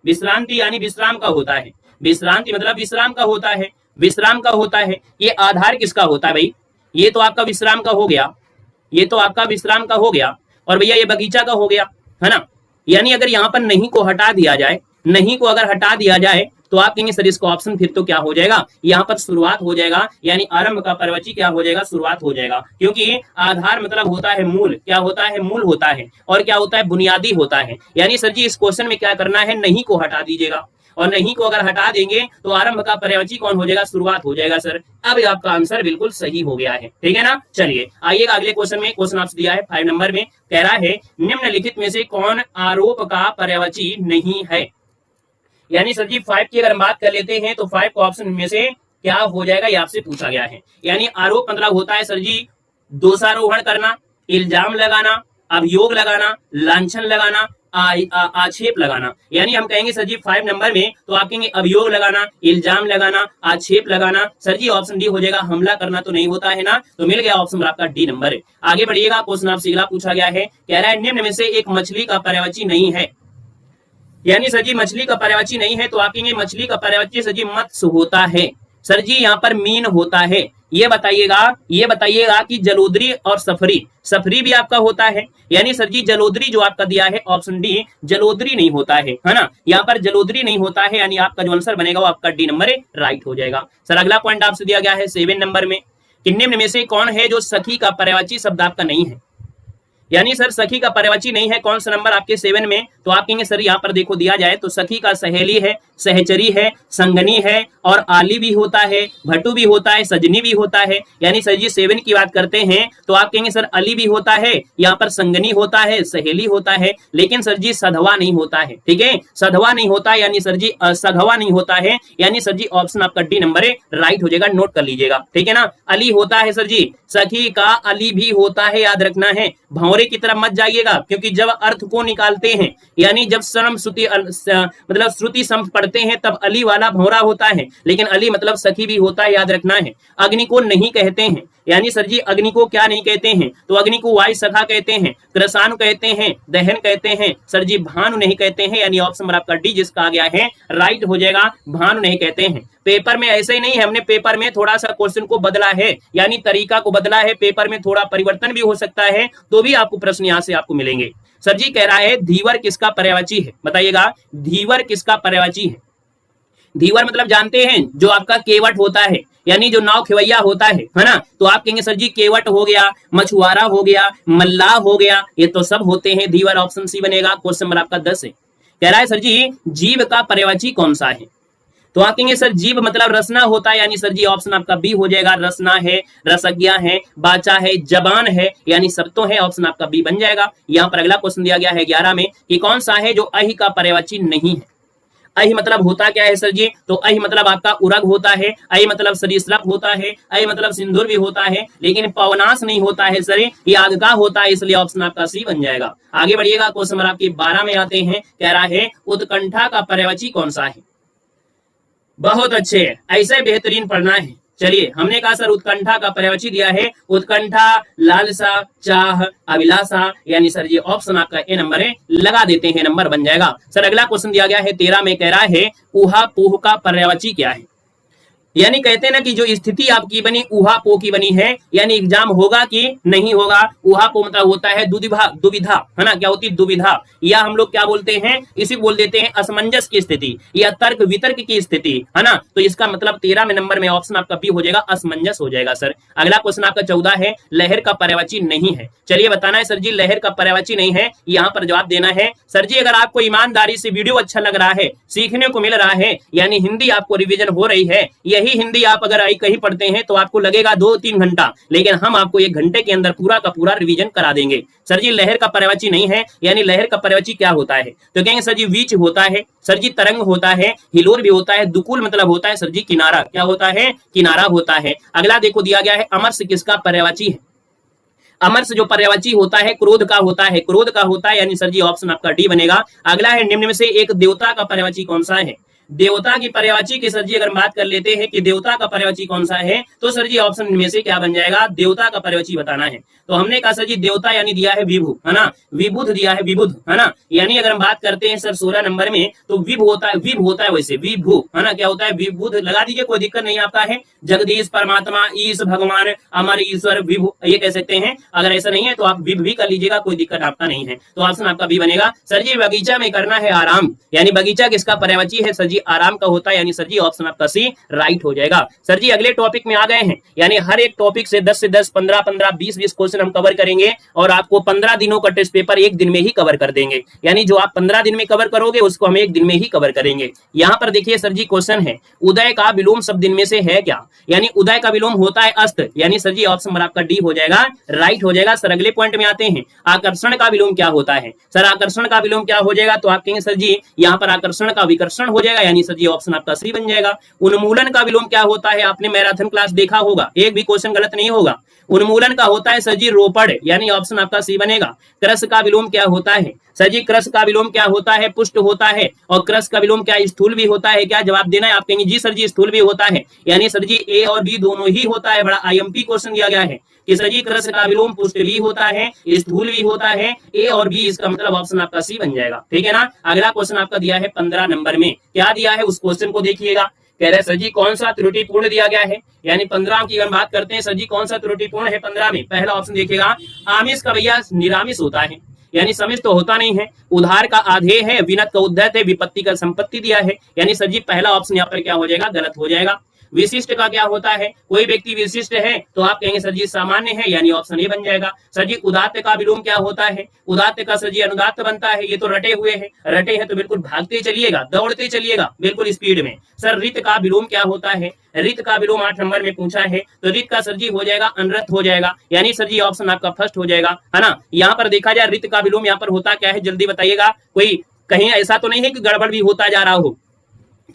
A: विश्रांति यानी विश्राम का होता है, विश्रांति मतलब विश्राम का होता है, विश्राम का होता है। ये आधार किसका होता है भाई, ये तो आपका विश्राम का हो गया, ये तो आपका विश्राम का हो गया। और भैया ये बगीचा का हो गया, है ना। यानी अगर यहाँ पर नहीं को हटा दिया जाए, नहीं को अगर हटा दिया जाए तो आप कहेंगे सर इसका ऑप्शन फिर तो क्या हो जाएगा, यहाँ पर शुरुआत हो जाएगा। यानी आरंभ का पर्यायवाची क्या हो जाएगा, शुरुआत हो जाएगा। क्योंकि आधार मतलब होता है मूल, क्या होता है, मूल होता है। और क्या होता है, बुनियादी होता है। यानी सर जी इस क्वेश्चन में क्या करना है, नहीं को हटा दीजिएगा, और नहीं को अगर हटा देंगे तो आरंभ का पर्यायवाची कौन हो जाएगा, शुरुआत हो जाएगा। सर अब आपका आंसर बिल्कुल सही हो गया है, ठीक है ना। चलिए आइएगा अगले क्वेश्चन में। क्वेश्चन आपसे दिया है 5 नंबर में, कह रहा है निम्नलिखित में से कौन आरोप का पर्यायवाची नहीं है। यानी सर जी 5 की अगर हम बात कर लेते हैं तो 5 ऑप्शन में से क्या हो जाएगा, ये आपसे पूछा गया है। यानी आरोप मतलब होता है सर जी दोषारोपण करना, इल्जाम लगाना, अभियोग लगाना, लांछन लगाना, आक्षेप लगाना, यानी हम कहेंगे सर जी 5 नंबर में तो आप कहेंगे अभियोग लगाना, इल्जाम लगाना, आक्षेप लगाना। सर जी ऑप्शन डी हो जाएगा, हमला करना तो नहीं होता है ना, तो मिल गया ऑप्शन आपका डी नंबर है। आगे बढ़िएगा, क्वेश्चन आपसे अगला पूछा गया है, कह रहा है निम्न में से एक मछली का पर्यायवाची नहीं है, यानी सर जी मछली का पर्यायवाची नहीं है, तो आप कहेंगे मछली का पर्यायवाची सर जी मत्स्य होता है। सर जी यहाँ पर मीन होता है। ये बताइएगा कि जलोदरी और सफरी भी आपका होता है, यानी सर जी जलोदरी जो आपका दिया है ऑप्शन डी, जलोदरी नहीं होता है ना, यहाँ पर जलोदरी नहीं होता है, यानी आपका जो आंसर बनेगा वो आपका डी नंबर राइट हो जाएगा। सर अगला पॉइंट आपसे दिया गया है 7 नंबर में कि निम्न में से कौन है जो सखी का पर्यायवाची शब्द आपका नहीं है, यानी सर सखी का पर्यायवाची नहीं है, कौन सा नंबर आपके 7 में, तो आप कहेंगे सर यहाँ पर देखो दिया जाए तो सखी का सहेली है, सहचरी है, संगनी है और आली भी होता है, भट्टू भी होता है, सजनी भी होता है। यानी सर जी 7 की बात करते हैं तो आप कहेंगे सर अली भी होता है, यहाँ पर संगनी होता है, सहेली होता है, लेकिन सर जी सधवा नहीं होता है। ठीक है, सधवा नहीं होता है, यानी सर जी सधवा नहीं होता है, यानी सर जी ऑप्शन आपका डी नंबर राइट हो जाएगा, नोट कर लीजिएगा। ठीक है ना, अली होता है सर जी, सखी का अली भी होता है, याद रखना है। भंवरे की तरफ मत जाइएगा, क्योंकि जब अर्थ को निकालते हैं, यानी जब सरम श्रुति मतलब श्रुति सम पढ़ते हैं तब अली वाला भंवरा होता है, लेकिन अली मतलब सखी भी होता है, याद रखना है। अग्नि को नहीं कहते हैं, यानी सर जी अग्नि को क्या नहीं कहते हैं, तो अग्नि को वायु सखा कहते हैं, कृषाणु कहते हैं, दहन कहते हैं, सर जी भानु नहीं कहते हैं, यानी ऑप्शन नंबर आपका डी जिसका आ गया है राइट हो जाएगा, भानु नहीं कहते हैं। पेपर में ऐसे ही नहीं है, हमने पेपर में थोड़ा सा क्वेश्चन को बदला है, यानी तरीका को बदला है, पेपर में थोड़ा परिवर्तन भी हो सकता है, तो भी आपको प्रश्न यहाँ से आपको मिलेंगे। सर जी कह रहा है धीवर किसका पर्यायवाची है, बताइएगा धीवर किसका पर्यायवाची है। धीवर मतलब जानते हैं जो आपका केवट होता है, यानी जो नाव खेवैया होता है ना, तो आप कहेंगे सर जी केवट हो गया, मछुआरा हो गया, मल्लाह हो गया, ये तो सब होते हैं धीवर, ऑप्शन सी बनेगा। क्वेश्चन नंबर आपका 10 है, कह रहा है सर जी जीव का पर्यायवाची कौन सा है, तो आप कहेंगे सर जीव मतलब रसना होता है, यानी सर जी ऑप्शन आपका बी हो जाएगा, रसना है, रसज्ञा है, बाचा है, जबान है, यानी सब तो है, ऑप्शन आपका बी बन जाएगा। यहाँ पर अगला क्वेश्चन दिया गया है 11 में कि कौन सा है जो अहि का पर्यायवाची नहीं है। अहि मतलब होता क्या है सर जी, तो अहि मतलब आपका उरग होता है, अहि मतलब सरीसृप होता है, अहि मतलब सिंदूर भी होता है, लेकिन पवनाश नहीं होता है सर, ये आग का होता है, इसलिए ऑप्शन आपका सी बन जाएगा। आगे बढ़िएगा, क्वेश्चन नंबर आपकी 12 में आते हैं, कह रहा है उत्कंठा का पर्यायवाची कौन सा है। बहुत अच्छे, ऐसे बेहतरीन पढ़ना है। चलिए, हमने कहा सर उत्कंठा का पर्यायवाची दिया है उत्कंठा, लालसा, चाह, अभिलाषा, यानी सर जी ऑप्शन आपका ए नंबर है, लगा देते हैं, नंबर बन जाएगा। सर अगला क्वेश्चन दिया गया है 13 में, कह रहा है ऊहा पोह का पर्यायवाची क्या है, यानी कहते हैं ना कि जो स्थिति आपकी बनी उहा पो की बनी है, यानी एग्जाम होगा कि नहीं होगा। उहा पो मतलब होता है दुविधा है ना, क्या होती है दुविधा, या हम लोग क्या बोलते हैं, इसी बोल देते हैं असमंजस की स्थिति या तर्क वितर्क की स्थिति है ना, तो इसका मतलब 13 में नंबर में ऑप्शन आपका बी हो जाएगा, असमंजस हो जाएगा। सर अगला क्वेश्चन आपका 14 है, लहर का पर्यायवाची नहीं है। चलिए बताना है सर जी लहर का पर्यायवाची नहीं है, यहाँ पर जवाब देना है। सर जी अगर आपको ईमानदारी से वीडियो अच्छा लग रहा है, सीखने को मिल रहा है, यानी हिंदी आपको रिविजन हो रही है, यही हिंदी आप अगर कहीं पढ़ते हैं तो आपको लगेगा 2-3 घंटा, लेकिन हम आपको 1 घंटे के अंदर पूरा का पूरा रिवीजन करा देंगे। सर जी लहर का पर्यायवाची नहीं है, यानी लहर का पर्यायवाची क्या होता है, तो कहेंगे सर जी वीच होता है, सर जी तरंग होता है, हिलोर भी होता है, दुकुल मतलब होता है सर जी किनारा, क्या होता है, किनारा होता है। अगला देखो दिया गया है अमरस किसका पर्यायवाची है। अमरस जो पर्यायवाची होता है क्रोध का होता है, क्रोध का होता है, यानी सर जी ऑप्शन आपका डी बनेगा। अगला है निम्न में से एक देवता का पर्यायवाची कौन सा है। देवता की पर्यायवाची की सर जी अगर बात कर लेते हैं कि देवता का पर्यायवाची कौन सा है, तो सर जी ऑप्शन में से क्या बन जाएगा, देवता का पर्यायवाची बताना है। तो हमने कहा सर जी देवता यानी दिया है विभु है ना, विबुध दिया है विबुध है ना, यानी अगर हम बात करते हैं सर 16 नंबर में तो विभ होता है वैसे विभु है ना, क्या होता है विबुध, लगा दीजिए कोई दिक्कत नहीं आपका है। जगदीश परमात्मा, ईश भगवान, अमर ईश्वर, विभु ये कह सकते हैं। अगर ऐसा नहीं है तो आप विभ भी कर लीजिएगा, कोई दिक्कत आपका नहीं है। तो ऑप्शन आपका बी बनेगा। सर जी बगीचा में करना है आराम, यानी बगीचा किसका पर्यायवाची है, सर जी आराम का होता है, यानी सर जी ऑप्शन आपका सी राइट हो जाएगा। सर जी अगले टॉपिक में आ गए हैं, यानी हर एक टॉपिक से 10 से 10, 15-15, 20-20 क्वेश्चन हम कवर करेंगे और आपको 15 दिनों का टेस्ट पेपर 1 दिन में ही कवर कर देंगे, यानी जो आप 15 दिन में कवर करोगे उसको हम 1 दिन में ही कवर करेंगे। यहाँ पर देखिए सर जी क्वेश्चन है उदय का विलोम शब्द दिन में से है क्या, यानी उदय का विलोम होता है अस्त, यानी सर जी ऑप्शन आपका डी हो जाएगा, राइट हो जाएगा। सर अगले पॉइंट में आते हैं, आकर्षण का विलोम क्या होता है। सर आकर्षण का विलोम क्या हो जाएगा, तो आप कहेंगे सर जी यहाँ पर आकर्षण का विकर्षण हो जाएगा, यानी सर जी ऑप्शन आपका सी बन जाएगा। उन्मूलन का विलोम क्या होता है, आपने मैराथन क्लास देखा होगा, एक भी क्वेश्चन गलत नहीं होगा। उन्मूलन का होता है सर जी रोपड़, यानी ऑप्शन आपका सी बनेगा। क्रस का विलोम क्या होता है सर जी? क्रस का विलोम क्या होता है? पुष्ट होता है। और क्रस का विलोम क्या स्थूल भी होता है क्या? जवाब देना है। आप कहेंगे जी सर जी स्थूल भी होता है, यानी सर जी ए और बी दोनों ही होता है। बड़ा आईएमपी क्वेश्चन दिया गया है कि सर जी क्रस का विलोम पुष्ट भी होता है, स्थूल भी होता है, ए और बी, इसका मतलब ऑप्शन आपका सी बन जाएगा। ठीक है ना। अगला क्वेश्चन आपका दिया है 15 नंबर में, क्या दिया है उस क्वेश्चन को देखिएगा। कह रहे सर जी कौन सा त्रुटिपूर्ण दिया गया है, यानी 15 की अगर बात करते हैं सर जी कौन सा त्रुटिपूर्ण है 15 में। पहला ऑप्शन देखिएगा, आमिष का भैया निरामिष होता है, यानी समिष तो होता नहीं है। उधार का आधेय है, विनत का उद्धत है, विपत्ति का संपत्ति दिया है, यानी सर जी पहला ऑप्शन यहाँ पर क्या हो जाएगा? गलत हो जाएगा। विशिष्ट का क्या होता है? कोई व्यक्ति विशिष्ट है तो आप कहेंगे सर जी सामान्य है, यानी ऑप्शन ए बन जाएगा। सर जी उदात्त का विलोम क्या होता है? उदात्त का सर जी अनुदात्त बनता है, ये तो रटे हुए हैं, रटे हैं तो बिल्कुल भागते चलिएगा, दौड़ते चलिएगा बिल्कुल स्पीड में। सर रित का विलोम क्या होता है? रित का विलोम 8 नंबर में पूछा है, तो रित का सर जी हो जाएगा अनरत हो जाएगा, यानी सर जी ऑप्शन आपका फर्स्ट हो जाएगा, है ना। यहाँ पर देखा जाए रित का विलोम यहाँ पर होता क्या है, जल्दी बताइएगा। कोई कहीं ऐसा तो नहीं है कि गड़बड़ भी होता जा रहा हो।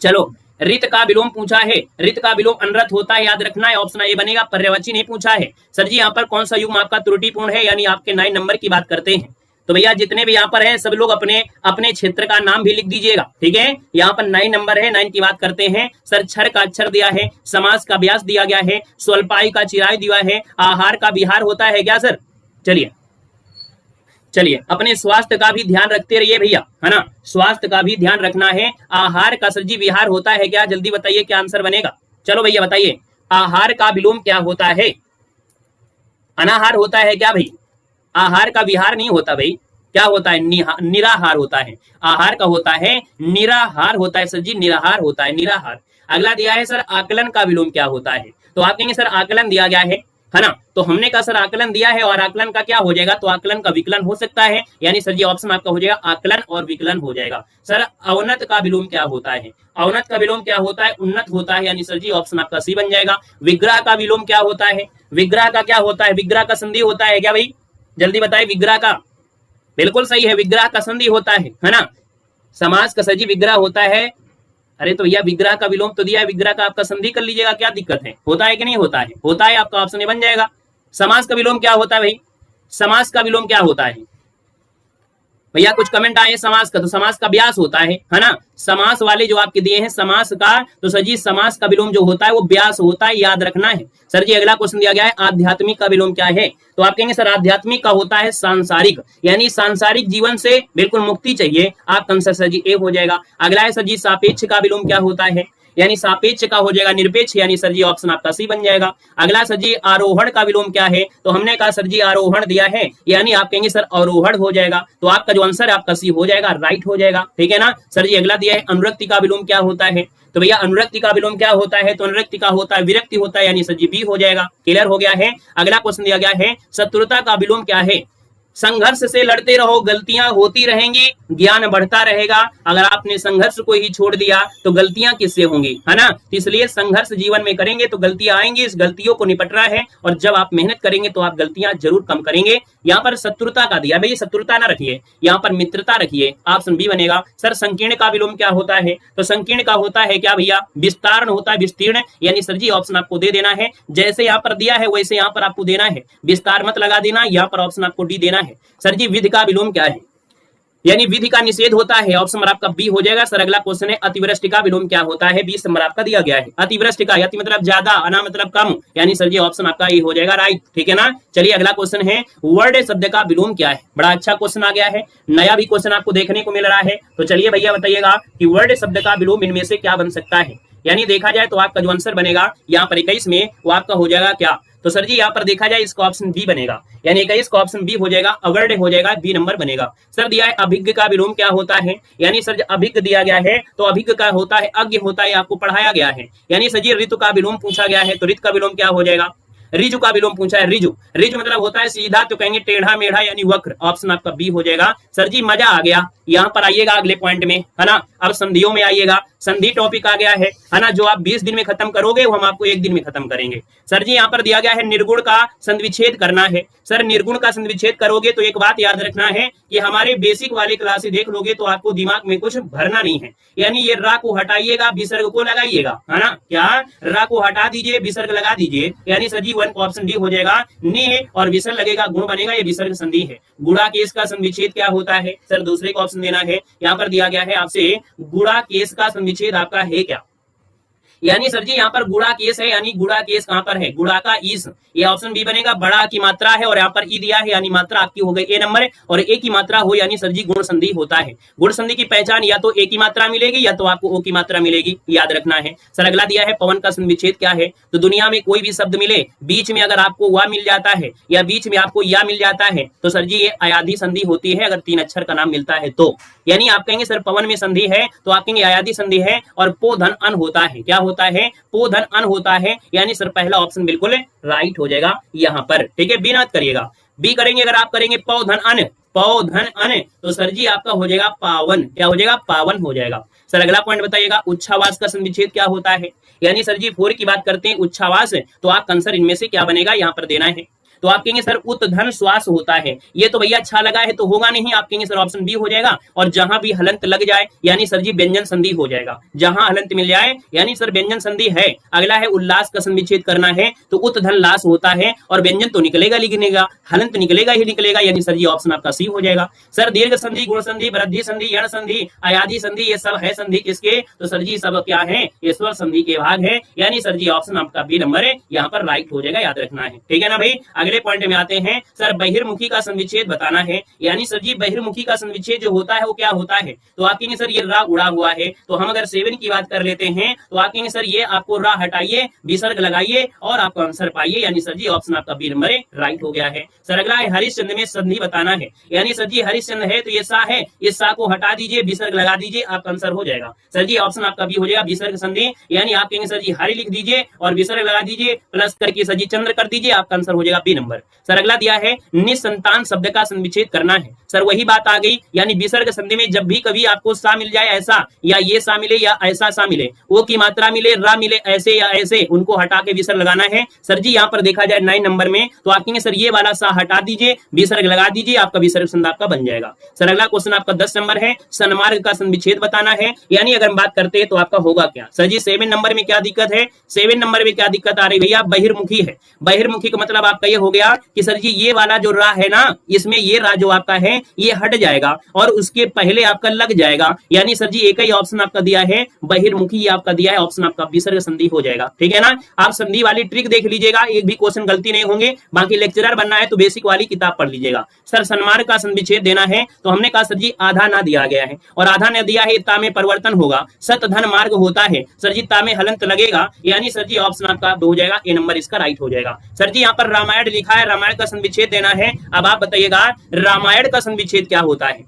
A: चलो, रित का विलोम पूछा है, रित का विलोम अनरत होता है, याद रखना है, ऑप्शन ए बनेगा। पर्यायवाची नहीं पूछा है। सर जी यहाँ पर कौन सा युग्म आपका त्रुटिपूर्ण है, यानी आपके 9 नंबर की बात करते हैं। तो भैया जितने भी यहाँ पर हैं सब लोग अपने अपने क्षेत्र का नाम भी लिख दीजिएगा, ठीक है। यहाँ पर 9 नंबर है, 9 की बात करते हैं। सर क्षर का अक्षर दिया है, समास का व्यास दिया गया है, स्वल्पायु का चिरायु दिया है, आहार का विहार होता है क्या सर? चलिए अपने स्वास्थ्य का भी ध्यान रखते रहिए भैया, है ना। स्वास्थ्य का भी ध्यान रखना है। आहार का सर जी विहार होता है क्या? जल्दी बताइए क्या आंसर बनेगा। चलो भैया बताइए, आहार का विलोम क्या होता है? अनाहार होता है क्या भाई? आहार का विहार नहीं होता भाई, क्या होता है? निराहार होता है। आहार का होता है निराहार होता है सर जी, निराहार होता है, निराहार। अगला दिया है सर आकलन का विलोम क्या होता है? तो आप कहेंगे सर आकलन दिया गया है ना। तो हमने कहा सर आकलन दिया है, और आकलन का क्या हो जाएगा? तो आकलन का विकलन हो सकता है, यानी सर जी ऑप्शन आपका हो जाएगा आकलन और विकलन हो जाएगा। सर अवनत का विलोम क्या होता है? अवनत का विलोम क्या होता है? उन्नत होता है, यानी सर जी ऑप्शन आपका सी बन जाएगा। विग्रह का विलोम क्या होता है? विग्रह का क्या होता है? विग्रह का संधि होता है क्या भाई? जल्दी बताइए। विग्रह का बिल्कुल सही है, विग्रह का संधि होता है ना। समास का सर जी विग्रह होता है। अरे तो भैया विग्रह का विलोम तो दिया है, विग्रह का आपका संधि कर लीजिएगा, क्या दिक्कत है? होता है कि नहीं होता है? होता है, आपका ऑप्शन ए बन जाएगा। समास का विलोम क्या होता है भाई? समास का विलोम क्या होता है भैया? कुछ कमेंट आए समास का, तो समास का व्यास होता है ना। समास वाले जो आपके दिए हैं समास का, तो सर जी समास का विलोम जो होता है वो व्यास होता है, याद रखना है। सर जी अगला क्वेश्चन दिया गया है आध्यात्मिक का विलोम क्या है? तो आप कहेंगे सर आध्यात्मिक का होता है सांसारिक, यानी सांसारिक जीवन से बिल्कुल मुक्ति चाहिए, आपका आंसर सर जी ए हो जाएगा। अगला है सर जी सापेक्ष का विलोम क्या होता है? यानी सापेक्ष का हो जाएगा निरपेक्ष, यानी सर जी ऑप्शन आपका सी बन जाएगा। अगला सर जी आरोहण का विलोम क्या है? तो हमने कहा सर जी आरोहण दिया है, यानी आप कहेंगे सर अवरोहण हो जाएगा, तो आपका जो आंसर है आपका सी हो जाएगा, राइट हो जाएगा, ठीक है ना। सर जी अगला दिया है अनुरक्ति का विलोम क्या होता है? तो भैया अनुरक्ति का विलोम क्या होता है? तो अनुरक्ति का होता है विरक्ति होता है, यानी सर जी बी हो जाएगा। क्लियर हो गया है। अगला क्वेश्चन दिया गया है शत्रुता का विलोम क्या है? संघर्ष से लड़ते रहो, गलतियां होती रहेंगी, ज्ञान बढ़ता रहेगा। अगर आपने संघर्ष को ही छोड़ दिया तो गलतियां किससे होंगी, है ना। इसलिए संघर्ष जीवन में करेंगे तो गलतियां आएंगी, इस गलतियों को निपटना है, और जब आप मेहनत करेंगे तो आप गलतियां जरूर कम करेंगे। यहाँ पर शत्रुता का दिया भाई, शत्रुता ना रखिए, यहाँ पर मित्रता रखिए, ऑप्शन बी बनेगा। सर संकीर्ण का विलोम क्या होता है? तो संकीर्ण का होता है क्या भैया? विस्तारण होता है, विस्तीर्ण, यानी सर जी ऑप्शन आपको दे देना है, जैसे यहाँ पर दिया है वैसे यहाँ पर आपको देना है, विस्तार मत लगा देना, यहाँ पर ऑप्शन आपको डी देना है। सर जी विधि का विलोम क्या है? यानी विधि का निषेध होता है, ऑप्शन नंबर आपका बी हो जाएगा। सर अगला क्वेश्चन है अतिवृष्टि का विलोम क्या होता है? 20 नंबर आपका दिया गया है। अतिवृष्टि का अति मतलब ज्यादा, अना मतलब कम, यानी सर जी ऑप्शन आपका ये हो जाएगा राइट, ठीक है ना। चलिए अगला क्वेश्चन है वर्ड शब्द का विलोम क्या है? बड़ा अच्छा क्वेश्चन आ गया है, नया भी क्वेश्चन आपको देखने को मिल रहा है। तो चलिए भैया बताइएगा कि वर्ड शब्द का विलोम इनमें से क्या बन सकता है? यानी देखा जाए तो आपका जो आंसर बनेगा यहाँ पर 21 में, वो आपका हो जाएगा क्या? तो सर जी यहाँ पर देखा जाए इसका ऑप्शन बी बनेगा, यानी 21 का ऑप्शन बी हो जाएगा, अवर्ड हो जाएगा, बी नंबर बनेगा। सर दिया है अभिज्ञ का विलोम क्या होता है? यानी सर अभिज्ञ दिया गया है तो अभिज्ञ का होता है अज्ञ होता है, आपको पढ़ाया गया है। यानी सर जी ऋतु का विलोम पूछा गया है, तो ऋतु का विलोम क्या हो जाएगा? रिजु का विलोम पूछा है, रिजु, रिजु मतलब होता है सीधा, तो कहेंगे टेढ़ा मेढ़ा यानी वक्र, ऑप्शन आपका बी हो जाएगा। सर जी मजा आ गया, यहाँ पर आइएगा अगले पॉइंट में, है ना। अब संधियों में आइएगा, संधि टॉपिक आ गया है ना, जो आप 20 दिन में खत्म करोगे वो हम आपको 1 दिन में खत्म करेंगे। सर जी यहाँ पर दिया गया है निर्गुण का संधिविच्छेद करना है। सर निर्गुण का संधिविच्छेद करोगे तो एक बात याद रखना है कि हमारे बेसिक वाले क्लास देख लोगे तो आपको दिमाग में कुछ भरना नहीं है, यानी ये रा को हटाइएगा, विसर्ग को लगाइएगा, है ना। क्या रा को हटा दीजिए, विसर्ग लगा दीजिए, यानी सर जी 1 का ऑप्शन डी हो जाएगा। नि और विसर्ग लगेगा, गुण बनेगा, ये विसर्ग संधि है। गुणा केस का संधिविच्छेद क्या होता है, सर दूसरे का ऑप्शन देना है। यहाँ पर दिया गया है आपसे गुणा केस का संधिविच्छेद आपका है क्या, यानी सर जी यहाँ पर गुणा केस है, यानी गुणा केस कहां पर है, गुणा का ईस, ये ऑप्शन बी बनेगा। बड़ा की मात्रा है और यहाँ पर ई दिया है, यानी मात्रा आपकी हो गई ए नंबर, और ए की मात्रा हो यानी सर जी गुण संधि होता है। गुण संधि की पहचान या तो ए की मात्रा मिलेगी या तो आपको ओ की मात्रा मिलेगी, याद रखना है। सर अगला दिया है पवन का संधिविच्छेद क्या है, तो दुनिया में कोई भी शब्द मिले, बीच में अगर आपको वा मिल जाता है या बीच में आपको या मिल जाता है तो सर जी ये अयाधी संधि होती है, अगर 3 अक्षर का नाम मिलता है तो। यानी आप कहेंगे सर पवन में संधि है तो आप कहेंगे अयाधी संधि है, और पो धन अन होता है, क्या होता है, पो धन अन होता है, यानी सर पहला ऑप्शन बिल्कुल राइट हो जाएगा यहाँ पर, ठीक है। बी मत करिएगा, बी करेंगे अगर आप करेंगे पौ धन अन, पौ धन अन, तो सर जी आपका हो जाएगा पावन, क्या हो जाएगा, पावन हो जाएगा। सर अगला पॉइंट बताइएगा उच्छावास का संधिविच्छेद क्या होता है, यानी सर जी 4 की बात करते हैं उच्छावास, तो आप आंसर इनमें से क्या बनेगा यहाँ पर देना है। तो आप कहेंगे सर उत्धन श्वास होता है, ये तो भैया अच्छा लगा है तो होगा नहीं, आप कहेंगे सर ऑप्शन बी हो जाएगा। और जहां भी हलंत लग जाए यानी सर जी व्यंजन संधि हो जाएगा, जहां हलंत मिल जाए यानी सर व्यंजन संधि है। अगला है उल्लास का संधिविच्छेद करना है, तो उत्धन लास होता है और व्यंजन तो निकलेगा लिखनेगा, हलंत निकलेगा ही निकलेगा, यानी सर जी ऑप्शन आपका सी हो जाएगा। सर दीर्घ संधि, गुण संधि, वृद्धि संधि, यण संधि, अयाधी संधि, ये सब है संधि किसके, तो सर जी सब क्या है, ये स्वर संधि के भाग है, यानी सर जी ऑप्शन आपका बी नंबर है यहाँ पर राइट हो जाएगा, याद रखना है, ठीक है ना भाई। अगले पॉइंट में आते हैं, सर बहिर्मुखी का संधिविच्छेद बताना है, यानी सर जी बहिर्मुखी का संधिविच्छेद जो होता है वो क्या होता है, तो आप कहेंगे सर ये रा उड़ा हुआ है, तो हम अगर 7 की बात कर लेते हैं तो आप कहेंगे सर ये आपको रा हटाइए, विसर्ग लगाइए और आपका आंसर पाइए, यानी सर जी ऑप्शन आपका बी नंबर राइट हो गया है। सर अगला है हरिश्चंद्र में संधि बताना है, यानी सर जी हरिश्चंद्र है तो ये सा है, इस सा को हटा दीजिए, विसर्ग लगा दीजिए, आपका आंसर हो जाएगा। सर जी ऑप्शन आपका बी हो जाएगा विसर्ग संधि, यानी आप कहेंगे सर जी हरि लिख दीजिए और विसर्ग लगा दीजिए, प्लस करके सर जी चंद्र कर दीजिए, आपका आंसर हो जाएगा बी नंबर। सर अगला दिया है निसंतान शब्द का संधिविच्छेद करना है, सर वही बात आ गई, यानी विसर्ग संधि में जब भी कभी आपको सा मिल जाए ऐसा, या ये सा मिले या ऐसा सा मिले, ओ की मात्रा मिले, रा मिले ऐसे या ऐसे, उनको हटा के विसर्ग लगाना है। सर जी यहाँ पर देखा जाए 9 नंबर में तो आप कहेंगे सर ये वाला सा हटा दीजिए, विसर्ग लगा दीजिए, आपका विसर्ग संधि आपका बन जाएगा। सर अगला क्वेश्चन आपका 10 नंबर है, सन्मार्ग का संधिविच्छेद बताना है, यानी अगर हम बात करते हैं तो आपका होगा क्या, सर जी 7 नंबर में क्या दिक्कत है, 7 नंबर में क्या दिक्कत आ रही भैया, बहिर्मुखी है। बहिर्मुखी का मतलब आपका ये हो गया कि सर जी ये वाला जो रा है ना, इसमें ये रा जो आपका है ये हट जाएगा और उसके पहले आपका लग जाएगा, यानी सर जी एक ही ऑप्शन आपका दिया है बहिर्मुखी, आपका दिया है ऑप्शन आपका विसर्ग संधि हो जाएगा, ठीक है ना। आप संधि वाली ट्रिक देख लीजिएगा, एक भी क्वेश्चन गलती नहीं होंगे, बाकी लेक्चरर बनना है तो बेसिक वाली किताब पढ़ लीजिएगा। सर सन्मार्ग का संधिविच्छेद देना है, तो हमने कहा सर जी आधा ना दिया गया है और आधा ने दिया है, ता में परिवर्तन होगा, सत धन मार्ग होता है, सर जी ता में हलंत लगेगा, यानी सर जी ऑप्शन आपका हो जाएगा ए नंबर, इसका राइट हो जाएगा। सर जी यहाँ पर रामायण लिखा है, रामायण का संधिविच्छेद देना है। अब आप बताइएगा रामायण का संधिविच्छेद क्या होता है,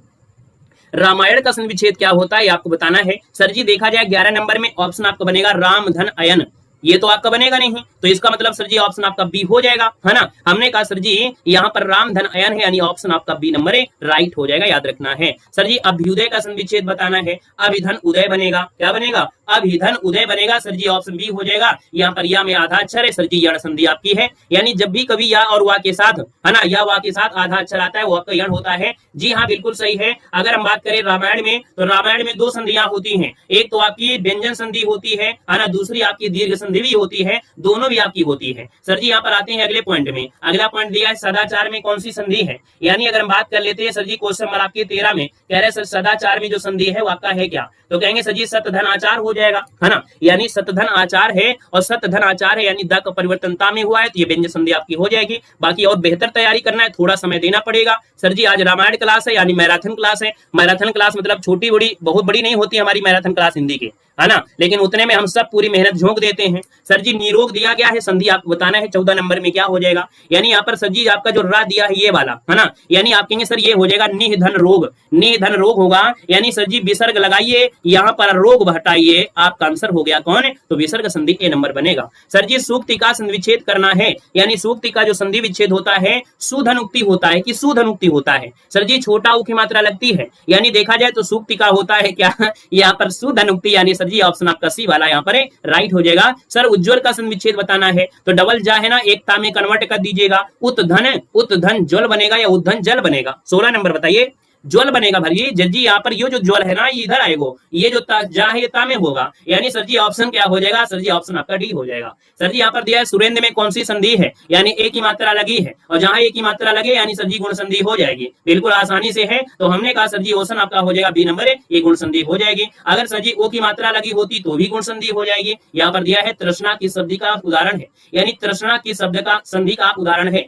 A: रामायण का संधिविच्छेद क्या होता है आपको बताना है। सर जी देखा जाए 11 नंबर में ऑप्शन आपका बनेगा राम धन अयन, ये तो आपका बनेगा नहीं, तो इसका मतलब सर जी ऑप्शन आपका बी हो जाएगा, है ना। हमने कहा सर जी यहाँ पर राम धन अयन है, यानी ऑप्शन आपका बी नंबर राइट हो जाएगा, याद रखना है। सर जी अभ्युदय का संधिविच्छेद बताना है, अभिधन उदय बनेगा, क्या बनेगा, अभिधन उदय बनेगा, सर जी ऑप्शन बी हो जाएगा। यहाँ पर या में आधा अक्षर है, सर जी यण संधि आपकी है, यानी जब भी कभी या और वा के साथ, है ना, या वा के साथ आधा अक्षर आता है वो आपका यण होता है। जी हाँ बिल्कुल सही है। अगर हम बात करें रामायण में, तो रामायण में 2 संधियां होती हैं, एक तो आपकी व्यंजन संधि होती है ना, दूसरी आपकी दीर्घ संधि भी होती है, दोनों भी आपकी होती है। सर जी यहाँ पर आते हैं अगले पॉइंट में, अगला पॉइंट दिया है सदाचार में कौन सी संधि है, यानी अगर हम बात कर लेते हैं सर जी क्वेश्चन नंबर आपके 13 में कह रहे हैं सर सदाचार में जो संधि है वो आपका है क्या, तो कहेंगे सर जी सतधन आचार हो जाएगा, है ना, यानी सतधन आचार है और सतधन आचार है यानी द का परिवर्तनता में हुआ है, तो ये व्यंजन संधि आपकी हो जाएगी। बाकी और बेहतर तैयारी करना है, थोड़ा समय देना पड़ेगा। सर जी आज रामायण क्लास है, यानी मैराथन क्लास है, मैराथन क्लास मतलब छोटी बड़ी बहुत बड़ी नहीं होती हमारी मैराथन क्लास हिंदी की, है ना, लेकिन उतने में हम सब पूरी मेहनत झोंक देते हैं। सर जी निरोग दिया गया है, संधि आपको बताना है 14 नंबर में क्या हो जाएगा, यानी यहाँ पर सर जी आपका जो रा दिया है ये वाला, है ना, यानी आप कहेंगे सर ये हो जाएगा निधन रोग, निधन रोग होगा, यानी सर जी विसर्ग लगाइए, यहाँ पर रोग हटाइए, आपका आंसर हो गया कौन, तो विसर्ग संधि ए नंबर बनेगा। सर जी सूक्ति का संधिविच्छेद करना है, यानी सूक्ति का जो संधि विच्छेद होता है सुधनुक्ति होता है कि सुधनुक्ति होता है, सर जी छोटा उ की मात्रा लगती है, यानी देखा जाए तो सूक्ति का होता है क्या यहाँ पर सुधनुक्ति, यानी सर जी ऑप्शन आपका सी वाला यहाँ पर राइट हो जाएगा। सर उज्ज्वल का संविच्छेद बताना है तो डबल जा है ना एकता में कन्वर्ट कर दीजिएगा। उत्धन ज्वल बनेगा या उद्धन जल बनेगा? 16 नंबर बताइए। ज्वल बनेगा भरिए जजी, यहाँ पर ये जो ज्वल है ना ये इधर आएगा, ये जो जा है ये ता में होगा, यानी सर जी ऑप्शन क्या हो जाएगा? सर जी ऑप्शन आपका डी हो जाएगा। सर जी यहाँ पर दिया है सुरेंद्र में कौन सी संधि है, यानी एक की मात्रा लगी है और जहां एक की मात्रा लगे यानी सर जी गुण संधि हो जाएगी, बिल्कुल आसानी से है। तो हमने कहा सर जी ऑप्शन आपका हो जाएगा बी नंबर, ये गुण संधि हो जाएगी। अगर सर जी ओ की मात्रा लगी होती तो भी गुण संधि हो जाएगी। यहाँ पर दिया है तृष्णा की संधि का उदाहरण है, यानी तृष्णा की शब्द का संधि का उदाहरण है।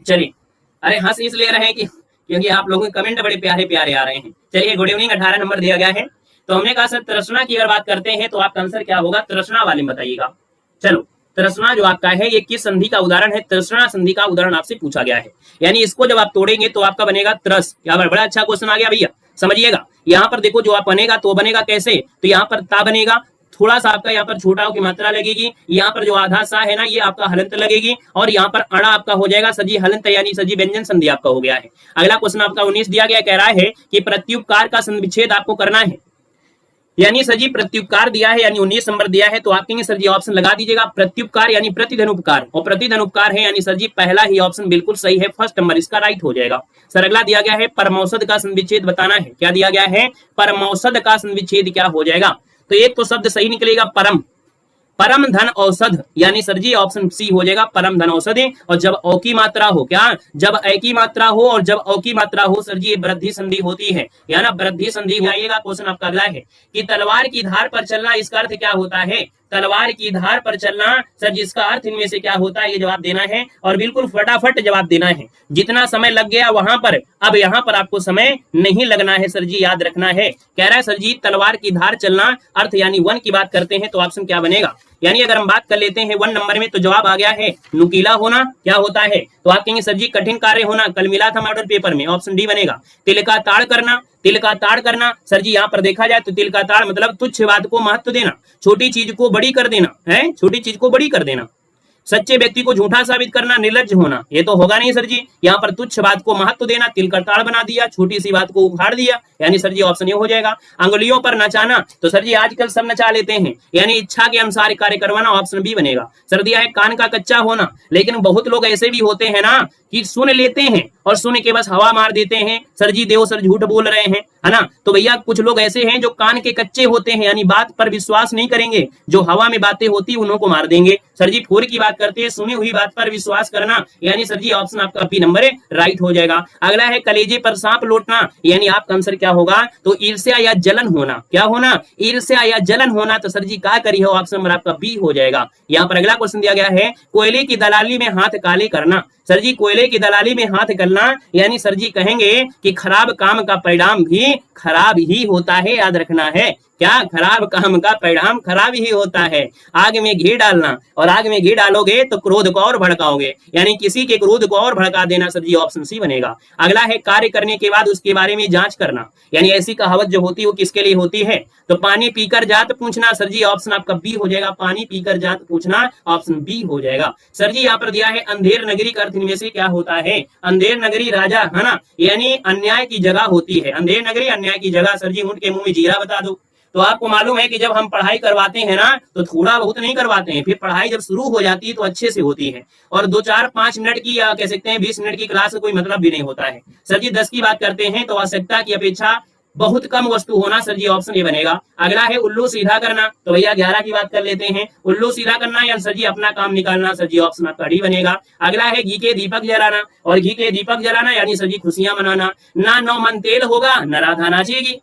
A: चलिए, अरे हंस इसलिए रहे हैं क्योंकि आप लोगों के कमेंट बड़े प्यारे प्यारे आ रहे हैं। चलिए, गुड इवनिंग 18 नंबर दिया गया है। तो हमने कहा सर तृष्णा की अगर बात करते हैं तो आपका आंसर क्या होगा? तृष्णा वाले में बताइएगा। चलो, तृष्णा जो आपका है ये किस संधि का उदाहरण है? तृष्णा संधि का उदाहरण आपसे पूछा गया है, यानी इसको जब आप तोड़ेंगे तो आपका बनेगा त्रस। क्या बड़ा अच्छा क्वेश्चन आ गया भैया, समझिएगा। यहाँ पर देखो जो आप बनेगा तो बनेगा कैसे, तो यहाँ पर ता बनेगा, थोड़ा सा आपका यहाँ पर छोटा की मात्रा लगेगी, यहाँ पर जो आधा सा है ना ये आपका हलंत लगेगी, और यहाँ पर अड़ा आपका हो जाएगा सजी हलंत, यानी सजी व्यंजन संधि आपका हो गया है। अगला क्वेश्चन आपका 19 दिया गया, कह रहा है कि प्रत्युपकार का संविच्छेद आपको करना है, यानी सर जी प्रत्युपकार दिया है, यानी 19 नंबर दिया है। तो आप कहेंगे सर जी ऑप्शन लगा दीजिएगा, प्रत्युपकार यानी प्रतिधनुपकार, और प्रतिधनुपकार है यानी सर जी पहला ही ऑप्शन बिल्कुल सही है, फर्स्ट नंबर इसका राइट हो जाएगा। सर अगला दिया गया है परमौषध का संविच्छेद बताना है। क्या दिया गया है? परमौषध का संविच्छेद क्या हो जाएगा? तो एक तो शब्द सही निकलेगा परम धन औषध, यानी सर जी ऑप्शन सी हो जाएगा परम धन औषधि। और जब औ की मात्रा हो, क्या जब ए की मात्रा हो और जब औ की मात्रा हो सर जी ये वृद्धि संधि होती है, या ना वृद्धि संधि आइएगा। क्वेश्चन आपका अगला है कि तलवार की धार पर चलना, इसका अर्थ क्या होता है? तलवार की धार पर चलना सर जिसका अर्थ इनमें से क्या होता है, ये जवाब देना है और बिल्कुल फटाफट जवाब देना है। जितना समय लग गया वहां पर, अब यहाँ पर आपको समय नहीं लगना है सर जी, याद रखना है। कह रहा है सर जी तलवार की धार चलना अर्थ यानी 1 की बात करते हैं तो ऑप्शन क्या बनेगा? यानी अगर हम बात कर लेते हैं 1 नंबर में तो जवाब आ गया है नुकीला होना। क्या होता है? तो आप कहेंगे सर जी कठिन कार्य होना, कल मिला था मॉडल पेपर में, ऑप्शन डी बनेगा। तिल का ताड़ करना, तिल का ताड़ करना सर जी यहाँ पर देखा जाए तो तिल का ताड़ मतलब तुच्छ बात को महत्व देना, छोटी चीज को बड़ी कर देना है, छोटी चीज को बड़ी कर देना। सच्चे व्यक्ति को झूठा साबित करना, निर्लज्ज होना, ये तो होगा नहीं सर जी। यहाँ पर तुच्छ बात को महत्व देना, तिल का ताड़ बना दिया, छोटी सी बात को उखाड़ दिया, यानी सर जी ऑप्शन ये हो जाएगा। अंगुलियों पर नचाना, तो सर जी आजकल सब नचा लेते हैं, यानी इच्छा के अनुसार कार्य करवाना, ऑप्शन बी बनेगा। सर दिया है कान का कच्चा होना, लेकिन बहुत लोग ऐसे भी होते हैं ना कि सुन लेते हैं और सुन के बस हवा मार देते हैं, सर जी देव सर झूठ बोल रहे हैं, है ना। तो भैया कुछ लोग ऐसे हैं जो कान के कच्चे होते हैं, यानी बात पर विश्वास नहीं करेंगे, जो हवा में बातें होती उन्हों को मार देंगे। सर जी फोर की बात करते हैं, सुनी हुई बात पर विश्वास करना, यानी सर जी ऑप्शन आपका बी नंबर राइट हो जाएगा। अगला है कलेजे पर सांप लौटना, यानी आपका आंसर क्या होगा? तो ईर्ष्या या जलन होना। क्या होना? ईर्ष्या या जलन होना, तो सर जी क्या करी हो? ऑप्शन नंबर आपका बी हो जाएगा। यहाँ पर अगला क्वेश्चन दिया गया है कोयले की दलाली में हाथ काले करना। सर जी कोयले की दलाली में हाथ करना, यानी सर जी कहेंगे कि खराब काम का परिणाम भी खराब ही होता है, याद रखना है। क्या? खराब काम का परिणाम खराब ही होता है। आग में घी डालना, और आग में घी डालोगे तो क्रोध को और भड़काओगे, यानी किसी के क्रोध को और भड़का देना, सर जी ऑप्शन सी बनेगा। अगला है कार्य करने के बाद उसके बारे में जांच करना, यानी ऐसी कहावत जो होती है वो किसके लिए होती है? तो पानी पीकर जात पूछना, सर जी ऑप्शन आपका बी हो जाएगा। पानी पीकर जात पूछना ऑप्शन बी हो जाएगा। सर जी यहाँ पर दिया है अंधेर नगरी का अर्थ इनमें से क्या होता है? अंधेर नगरी राजा, है ना, यानी अन्याय की जगह होती है। अंधेर नगरी अन्याय की जगह। सर जी ऊंट के मुंह में जीरा बता दो। तो आपको मालूम है कि जब हम पढ़ाई करवाते हैं ना तो थोड़ा बहुत नहीं करवाते हैं, फिर पढ़ाई जब शुरू हो जाती है तो अच्छे से होती है, और 2 4 5 मिनट की या कह सकते हैं 20 मिनट की क्लास का कोई मतलब भी नहीं होता है। सर जी 10 की बात करते हैं तो आवश्यकता की अपेक्षा बहुत कम वस्तु होना, सर जी ऑप्शन ये बनेगा। अगला है उल्लू सीधा करना, तो भैया 11 की बात कर लेते हैं। उल्लू सीधा करना या सर जी अपना काम निकालना, सर जी ऑप्शन आपका डी बनेगा। अगला है घी के दीपक जलाना, और घी के दीपक जलाना यानी सर जी खुशियां मनाना। ना 9 मन तेल होगा न राधा नाचेगी।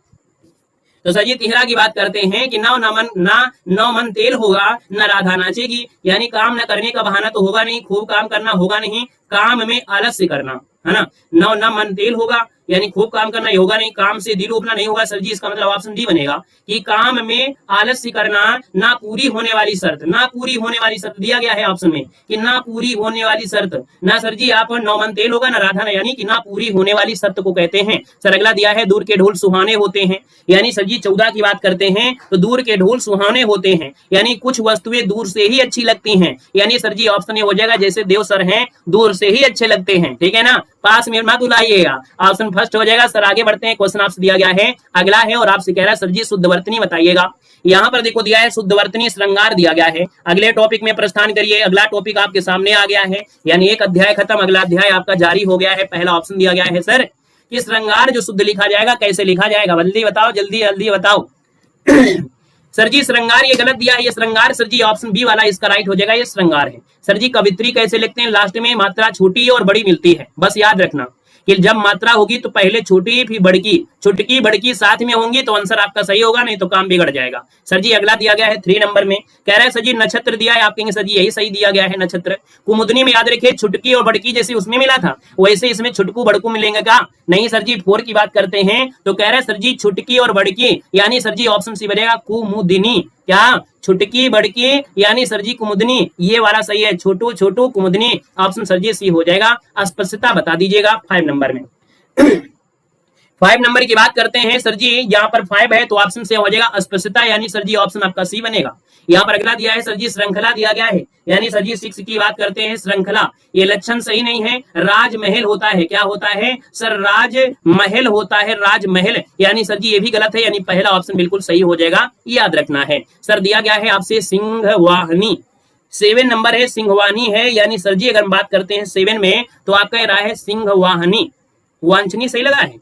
A: तो सर जी 13 की बात करते हैं कि ना 9 मन तेल होगा न राधा नाचेगी, यानी काम न करने का बहाना तो होगा नहीं, खूब काम करना होगा नहीं, काम में आलस्य करना, है ना। 9 मन तेल होगा यानी खूब काम करना होगा नहीं, काम से दिल उपना नहीं होगा, सर जी इसका मतलब ऑप्शन डी बनेगा कि काम में आलस्य करना, ना पूरी होने वाली शर्त। ना पूरी होने वाली शर्त दिया गया है ऑप्शन में कि ना पूरी होने वाली शर्त, ना सर जी आप 9 मन तेल होगा ना राधा ना, यानी कि ना पूरी होने वाली शर्त को कहते हैं। सर अगला दिया है दूर के ढोल सुहाने होते हैं, यानी सर जी 14 की बात करते हैं तो दूर के ढोल सुहाने होते हैं, यानी कुछ वस्तुएं दूर से ही अच्छी लगती हैं, यानी सर जी ऑप्शन ये हो जाएगा जैसे देव सर हैं दूर से ही अच्छे लगते हैं, ठीक है ना, पास में मत बुलाइएगा, ऑप्शन फर्स्ट हो जाएगा। सर आगे बढ़ते हैं, क्वेश्चन आपसे दिया गया है अगला है और आपसे कह रहा है सर जी शुद्ध वर्तनी बताइएगा। यहाँ पर देखो दिया है शुद्धवर्तनी श्रृंगार दिया गया है। अगले टॉपिक में प्रस्थान करिए। अगला टॉपिक आपके सामने आ गया है, यानी एक अध्याय खत्म, अगला अध्याय आपका जारी हो गया है। पहला ऑप्शन दिया गया है सर कि श्रृंगार जो शुद्ध लिखा जाएगा कैसे लिखा जाएगा, जल्दी बताओ, जल्दी जल्दी बताओ। सर जी श्रृंगार ये गलत दिया है, ये श्रृंगार सर जी ऑप्शन बी वाला इसका राइट हो जाएगा, ये श्रृंगार है। सर जी कवित्री कैसे लिखते हैं, लास्ट में मात्रा छोटी और बड़ी मिलती है, बस याद रखना कि जब मात्रा होगी तो पहले छोटी फिर बड़की, छुटकी बड़की साथ में होंगी तो आंसर आपका सही होगा, नहीं तो काम बिगड़ जाएगा। सर जी अगला दिया गया है 3 नंबर में, कह रहा है सर जी नक्षत्र दिया है, आप कहेंगे सर जी यही सही दिया गया है नक्षत्र। कुमुदनी में याद रखिए छुटकी और बड़की जैसे उसमें मिला था वैसे इसमें छुटकू बड़कू मिलेंगे का नहीं। सर जी 4 की बात करते हैं तो कह रहा है सर जी छुटकी और बड़की, यानी सर जी ऑप्शन सी बनेगा कुमुदिनी। क्या छुटकी बड़की यानी सर जी कुमुदनी, ये वाला सही है, छोटू छोटू कुमुदनी, ऑप्शन सर जी सी हो जाएगा। अस्पष्टता बता दीजिएगा 5 नंबर में। 5 नंबर की बात करते हैं सर जी, यहाँ पर 5 है तो ऑप्शन से हो जाएगा अस्पष्टता, यानी सर जी ऑप्शन आपका सी बनेगा। यहाँ पर अगला दिया है सर जी श्रृंखला दिया गया है, यानी सर जी 6 की बात करते हैं श्रृंखला, ये लक्षण सही नहीं है। राजमहल होता है, क्या होता है सर, राजमहल होता है, राजमहल, यानी सर जी ये भी गलत है, यानी पहला ऑप्शन बिल्कुल सही हो जाएगा, याद रखना है। सर दिया गया है आपसे सिंहवाहिनी, 7 नंबर है सिंहवाहिनी है, यानी सर जी अगर हम बात करते हैं 7 में तो आपका कह रहा है सिंहवाहिनी, वांछनी सही लगा है।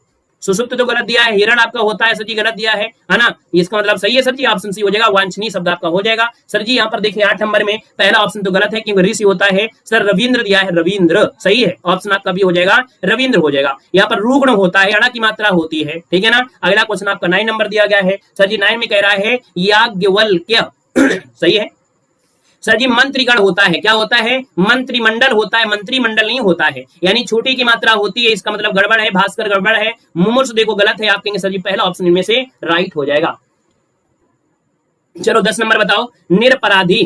A: सुसुप्त तो गलत दिया है, हिरण आपका होता है सर जी गलत दिया है ना, इसका मतलब सही है सर जी, ऑप्शन सी हो जाएगा, वांछनीय शब्द आपका हो जाएगा। सर जी यहाँ पर देखिए 8 नंबर में पहला ऑप्शन तो गलत है क्योंकि ऋषि होता है, सर रविंद्र दिया है, रविंद्र सही है, ऑप्शन आपका भी हो जाएगा, रविंद्र हो जाएगा। यहाँ पर रुग्ण होता है, अड़ा की मात्रा होती है, ठीक है ना। अगला क्वेश्चन आपका 9 नंबर दिया गया है, सर जी 9 में कह रहा है याज्ञवल्क्य सही है। सर जी मंत्रीगण होता है, क्या होता है, मंत्रिमंडल होता है, मंत्रिमंडल नहीं होता है, यानी छोटी की मात्रा होती है, इसका मतलब गड़बड़ है। भास्कर गड़बड़ है, मुमुर्ष देखो गलत है, आप कहेंगे सर जी पहला ऑप्शन इनमें से राइट हो जाएगा। चलो 10 नंबर बताओ, निरपराधी,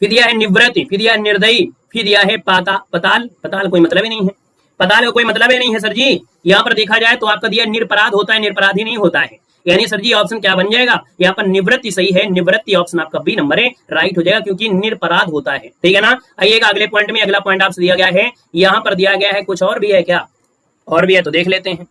A: फिर दिया है निवृत्ति, फिर दिया है निर्दयी, फिर दिया है पताल, पताल कोई मतलब ही नहीं है, पताल का कोई मतलब ही नहीं है सर जी। यहाँ पर देखा जाए तो आपका दिया निरपराध होता है, निरपराधी नहीं होता है, यानी सर जी ऑप्शन क्या बन जाएगा, यहाँ पर निवृत्ति सही है, निवृत्ति ऑप्शन आपका बी नंबर है, राइट हो जाएगा क्योंकि निरपराध होता है, ठीक है ना। आइएगा अगले पॉइंट में, अगला पॉइंट आपसे दिया गया है, यहाँ पर दिया गया है कुछ और भी है क्या, और भी है तो देख लेते हैं।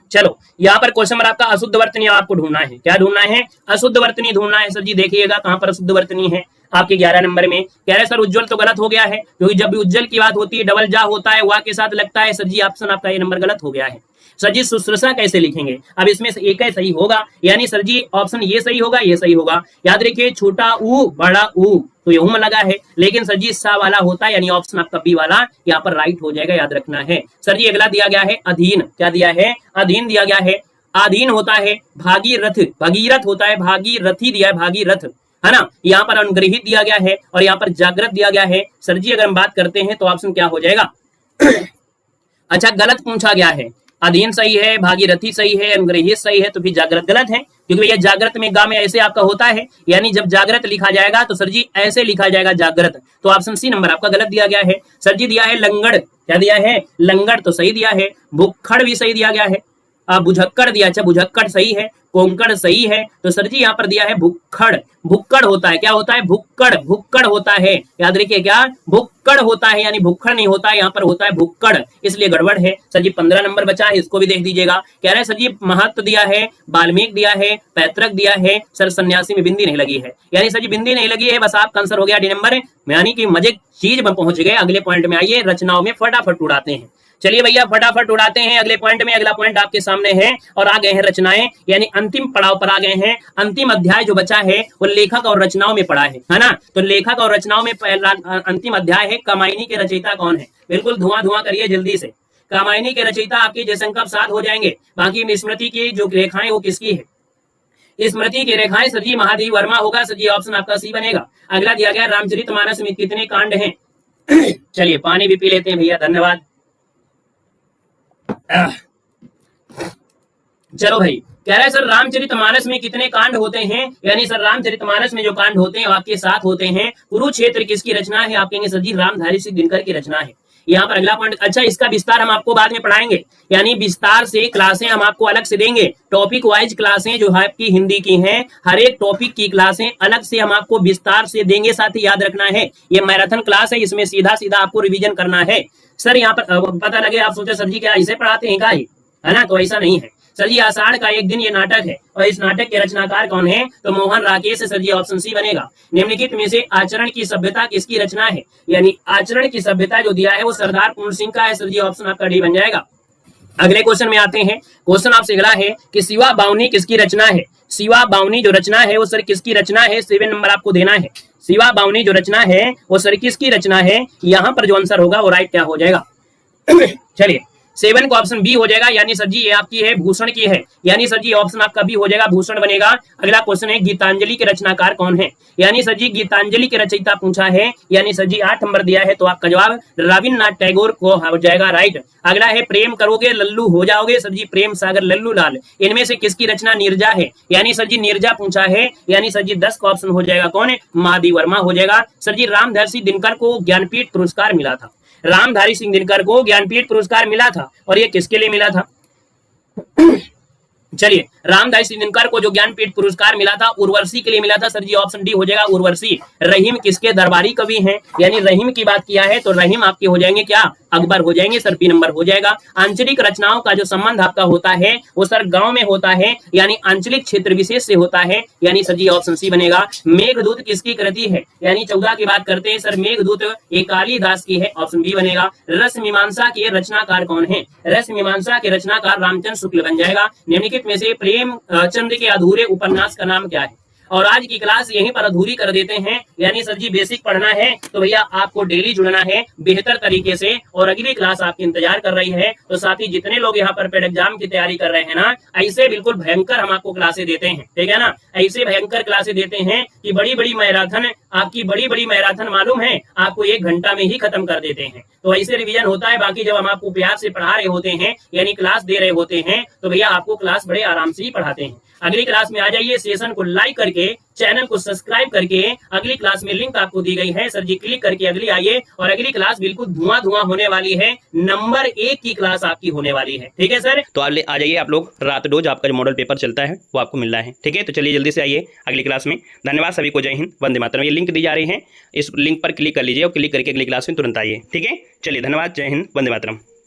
A: चलो यहाँ पर क्वेश्चन आपका अशुद्ध वर्तनी आपको ढूंढना है, क्या ढूंढना है, अशुद्ध वर्तनी ढूंढना है। सर जी देखिएगा कहां पर अशुद्ध वर्तनी है, आपके 11 नंबर में। कह रहे सर उज्जवल तो गलत हो गया है, क्योंकि जब भी उज्जवल की बात होती है डबल जा होता है, वाह के साथ लगता है, सर जी ऑप्शन आपका ये नंबर गलत हो गया है। सर जी शुश्रूषा कैसे लिखेंगे, अब इसमें से एक ही सही होगा, यानी सर जी ऑप्शन ये सही होगा, ये सही होगा। याद रखिए छोटा ऊ बड़ा ऊ तो ये उम लगा है, लेकिन सर जी सा वाला होता है, यानी ऑप्शन आपका बी वाला यहाँ पर राइट हो जाएगा, याद रखना है। सर जी अगला दिया गया है अधीन, क्या दिया है, अधीन दिया गया है, अधीन होता है भागीरथ, भगीरथ होता है, भागीरथी दिया है, भागीरथ है ना। यहाँ पर अनुग्रहित दिया गया है और यहाँ पर जागृत दिया गया है। सर जी अगर हम बात करते हैं तो ऑप्शन क्या हो जाएगा अच्छा गलत पूछा गया है, अधीन सही है, भागीरथी सही है, अनुग्रहित सही है, तो फिर जागृत गलत है, क्योंकि भैया जागृत में गा में ऐसे आपका होता है, यानी जब जागृत लिखा जाएगा तो सर जी ऐसे लिखा जाएगा जागृत, तो ऑप्शन सी नंबर आपका गलत दिया गया है। सर जी दिया है लंगड़, क्या दिया है, लंगड़ तो सही दिया है, भुक्खड़ भी सही दिया गया है, बुझक्कड़ दिया, अच्छा बुझक्कड़ सही है, कोंकण सही है, तो सर जी यहाँ पर दिया है भुक्खड़, भुक्कड़ होता है, क्या होता है, भुक्कड़, भुक्कड़ होता है, याद रखिए क्या भुक्कड़ होता है, यानी भुक्खड़ नहीं होता है, यहाँ पर होता है भुक्कड़, इसलिए गड़बड़ है। सर जी 15 नंबर बचा है, इसको भी देख दीजिएगा। कह रहे हैं सर जी महत्व दिया है, वाल्मीकि दिया है, पैतृक दिया है, सर सन्यासी में बिंदी नहीं लगी है, यानी सर जी बिंदी नहीं लगी है, बस आपका आंसर हो गया डी नंबर, यानी कि मजे चीज में पहुंच गए। अगले पॉइंट में आइए, रचनाओं में फटाफट उड़ाते हैं। चलिए भैया फटाफट उड़ाते हैं अगले पॉइंट में। अगला पॉइंट आपके सामने है और आ गए हैं रचनाएं, यानी अंतिम पड़ाव पर आ गए हैं। अंतिम अध्याय जो बचा है वो लेखक और रचनाओं में पड़ा है ना। तो लेखक और रचनाओं में पहला अंतिम अध्याय है, कामायनी के रचयिता कौन है, बिल्कुल धुआं धुआं करिए जल्दी से। कामायनी के रचयिता आपके जयशंकर प्रसाद हो जाएंगे। बाकी स्मृति की जो रेखाएं वो किसकी है, स्मृति की रेखाएं सर जी महादेव वर्मा होगा, सर जी ऑप्शन आपका सी बनेगा। अगला दिया गया रामचरितमानस में कितने कांड हैं चलिए पानी भी पी लेते हैं भैया, धन्यवाद। चलो भाई, कह रहे हैं सर रामचरितमानस में कितने कांड होते हैं, यानी सर रामचरितमानस में जो कांड होते हैं आपके 7 होते हैं। कुरुक्षेत्र किसकी रचना है, आप कहेंगे सर जी रामधारी सिंह दिनकर की रचना है। यहाँ पर अगला पॉइंट, अच्छा इसका विस्तार हम आपको बाद में पढ़ाएंगे, यानी विस्तार से क्लासें हम आपको अलग से देंगे, टॉपिक वाइज क्लासें जो है आपकी हिंदी की हैं, हर एक टॉपिक की क्लासें अलग से हम आपको विस्तार से देंगे। साथ ही याद रखना है ये मैराथन क्लास है, इसमें सीधा सीधा आपको रिवीजन करना है। सर यहाँ पर पता लगे आप सोचे सर जी क्या इसे पढ़ाते हैं क्या, है ना, तो ऐसा नहीं है। सर जी आषाढ़ का एक दिन ये नाटक है और इस नाटक के रचनाकार कौन है? तो मोहन राकेश। सर जी ऑप्शन सी बनेगा। निम्नलिखित में से आचरण की सभ्यता किसकी रचना है? यानी आचरण की सभ्यता जो दिया है वो सरदार पूर्ण सिंह का है। सर जी ऑप्शन आपका डी बन जाएगा। अगले क्वेश्चन में आते हैं। क्वेश्चन आपसे अगला है कि शिवा बावनी किसकी रचना है? शिवा बावनी जो रचना है वो सर किसकी रचना है? 7 नंबर आपको देना है। शिवा बावनी जो रचना है वो सर किसकी रचना है? यहाँ पर जो आंसर होगा वो राइट क्या हो जाएगा? चलिए 7 को ऑप्शन बी हो जाएगा। यानी सर जी ये आपकी है भूषण की है। यानी सर जी ऑप्शन आपका बी हो जाएगा, भूषण बनेगा। अगला क्वेश्चन है गीतांजलि के रचनाकार कौन है? यानी सर जी गीतांजलि के रचयिता पूछा है। यानी सर जी 8 नंबर दिया है तो आपका जवाब रविन्द्रनाथ टैगोर को हो जाएगा राइट। अगला है प्रेम करोगे लल्लू हो जाओगे। सर जी प्रेम सागर लल्लू लाल, इनमें से किसकी रचना नीरजा है? यानी सर जी नीरजा पूछा है। यानी सर जी 10 का ऑप्शन हो जाएगा कौन है? मादी वर्मा हो जाएगा। सर जी रामधर सिंह दिनकर को ज्ञानपीठ पुरस्कार मिला था। रामधारी सिंह दिनकर को ज्ञानपीठ पुरस्कार मिला था और ये किसके लिए मिला था? चलिए रामधारी सिंह दिनकर को जो ज्ञानपीठ पुरस्कार मिला था उर्वशी के लिए मिला था। सर जी ऑप्शन डी हो जाएगा उर्वशी। रहीम किसके दरबारी कवि हैं? यानी रहीम की बात किया है तो रहीम आपके हो जाएंगे क्या? अकबर हो जाएंगे। सर बी नंबर हो जाएगा। आंचलिक रचनाओं का जो संबंध आपका होता है वो सर गांव में होता है, यानी आंचलिक क्षेत्र विशेष से होता है। यानी सर जी ऑप्शन सी बनेगा। मेघदूत किसकी कृति है? यानी 14 की बात करते हैं सर मेघदूत ये कालिदास की है। ऑप्शन बी बनेगा। रस मीमांसा के रचनाकार कौन है? रस मीमांसा के रचनाकार रामचंद्र शुक्ल बन जाएगा। निम्नलिखित में से प्रेम चंद्र के अधूरे उपन्यास का नाम क्या है? और आज की क्लास यहीं पर अधूरी कर देते हैं। यानी सर जी बेसिक पढ़ना है तो भैया आपको डेली जुड़ना है बेहतर तरीके से, और अगली क्लास आपकी इंतजार कर रही है। तो साथ ही जितने लोग यहाँ पर पेड एग्जाम की तैयारी कर रहे हैं ना, ऐसे बिल्कुल भयंकर हम आपको क्लासे देते हैं, ठीक है ना। ऐसे भयंकर क्लासे देते हैं कि बड़ी बड़ी मैराथन, आपकी बड़ी बड़ी मैराथन मालूम है आपको 1 घंटा में ही खत्म कर देते हैं। तो ऐसे रिवीजन होता है। बाकी जब हम आपको प्यार से पढ़ा रहे होते हैं यानी क्लास दे रहे होते हैं तो भैया आपको क्लास बड़े आराम से ही पढ़ाते हैं। अगली क्लास में आ जाइए, सेशन को लाइक करके चैनल को सब्सक्राइब करके अगली क्लास में लिंक आपको दी गई है, सर जी क्लिक करके अगली आइए। और अगली क्लास बिल्कुल धुआं धुआं होने वाली है, नंबर 1 की क्लास आपकी होने वाली है, ठीक है सर। तो आ जाइए आप लोग, रात रोज आपका जो मॉडल पेपर चलता है वो आपको मिल रहा है, ठीक है। तो चलिए जल्दी से आइए अगली क्लास में। धन्यवाद सभी को, जय हिंद, वंदे मातरम। ये लिंक दी जा रही है, इस लिंक पर क्लिक कर लीजिए और क्लिक करके अगली क्लास में तुरंत आइए, ठीक है। चलिए धन्यवाद, जय हिंद, वंदे मातरम।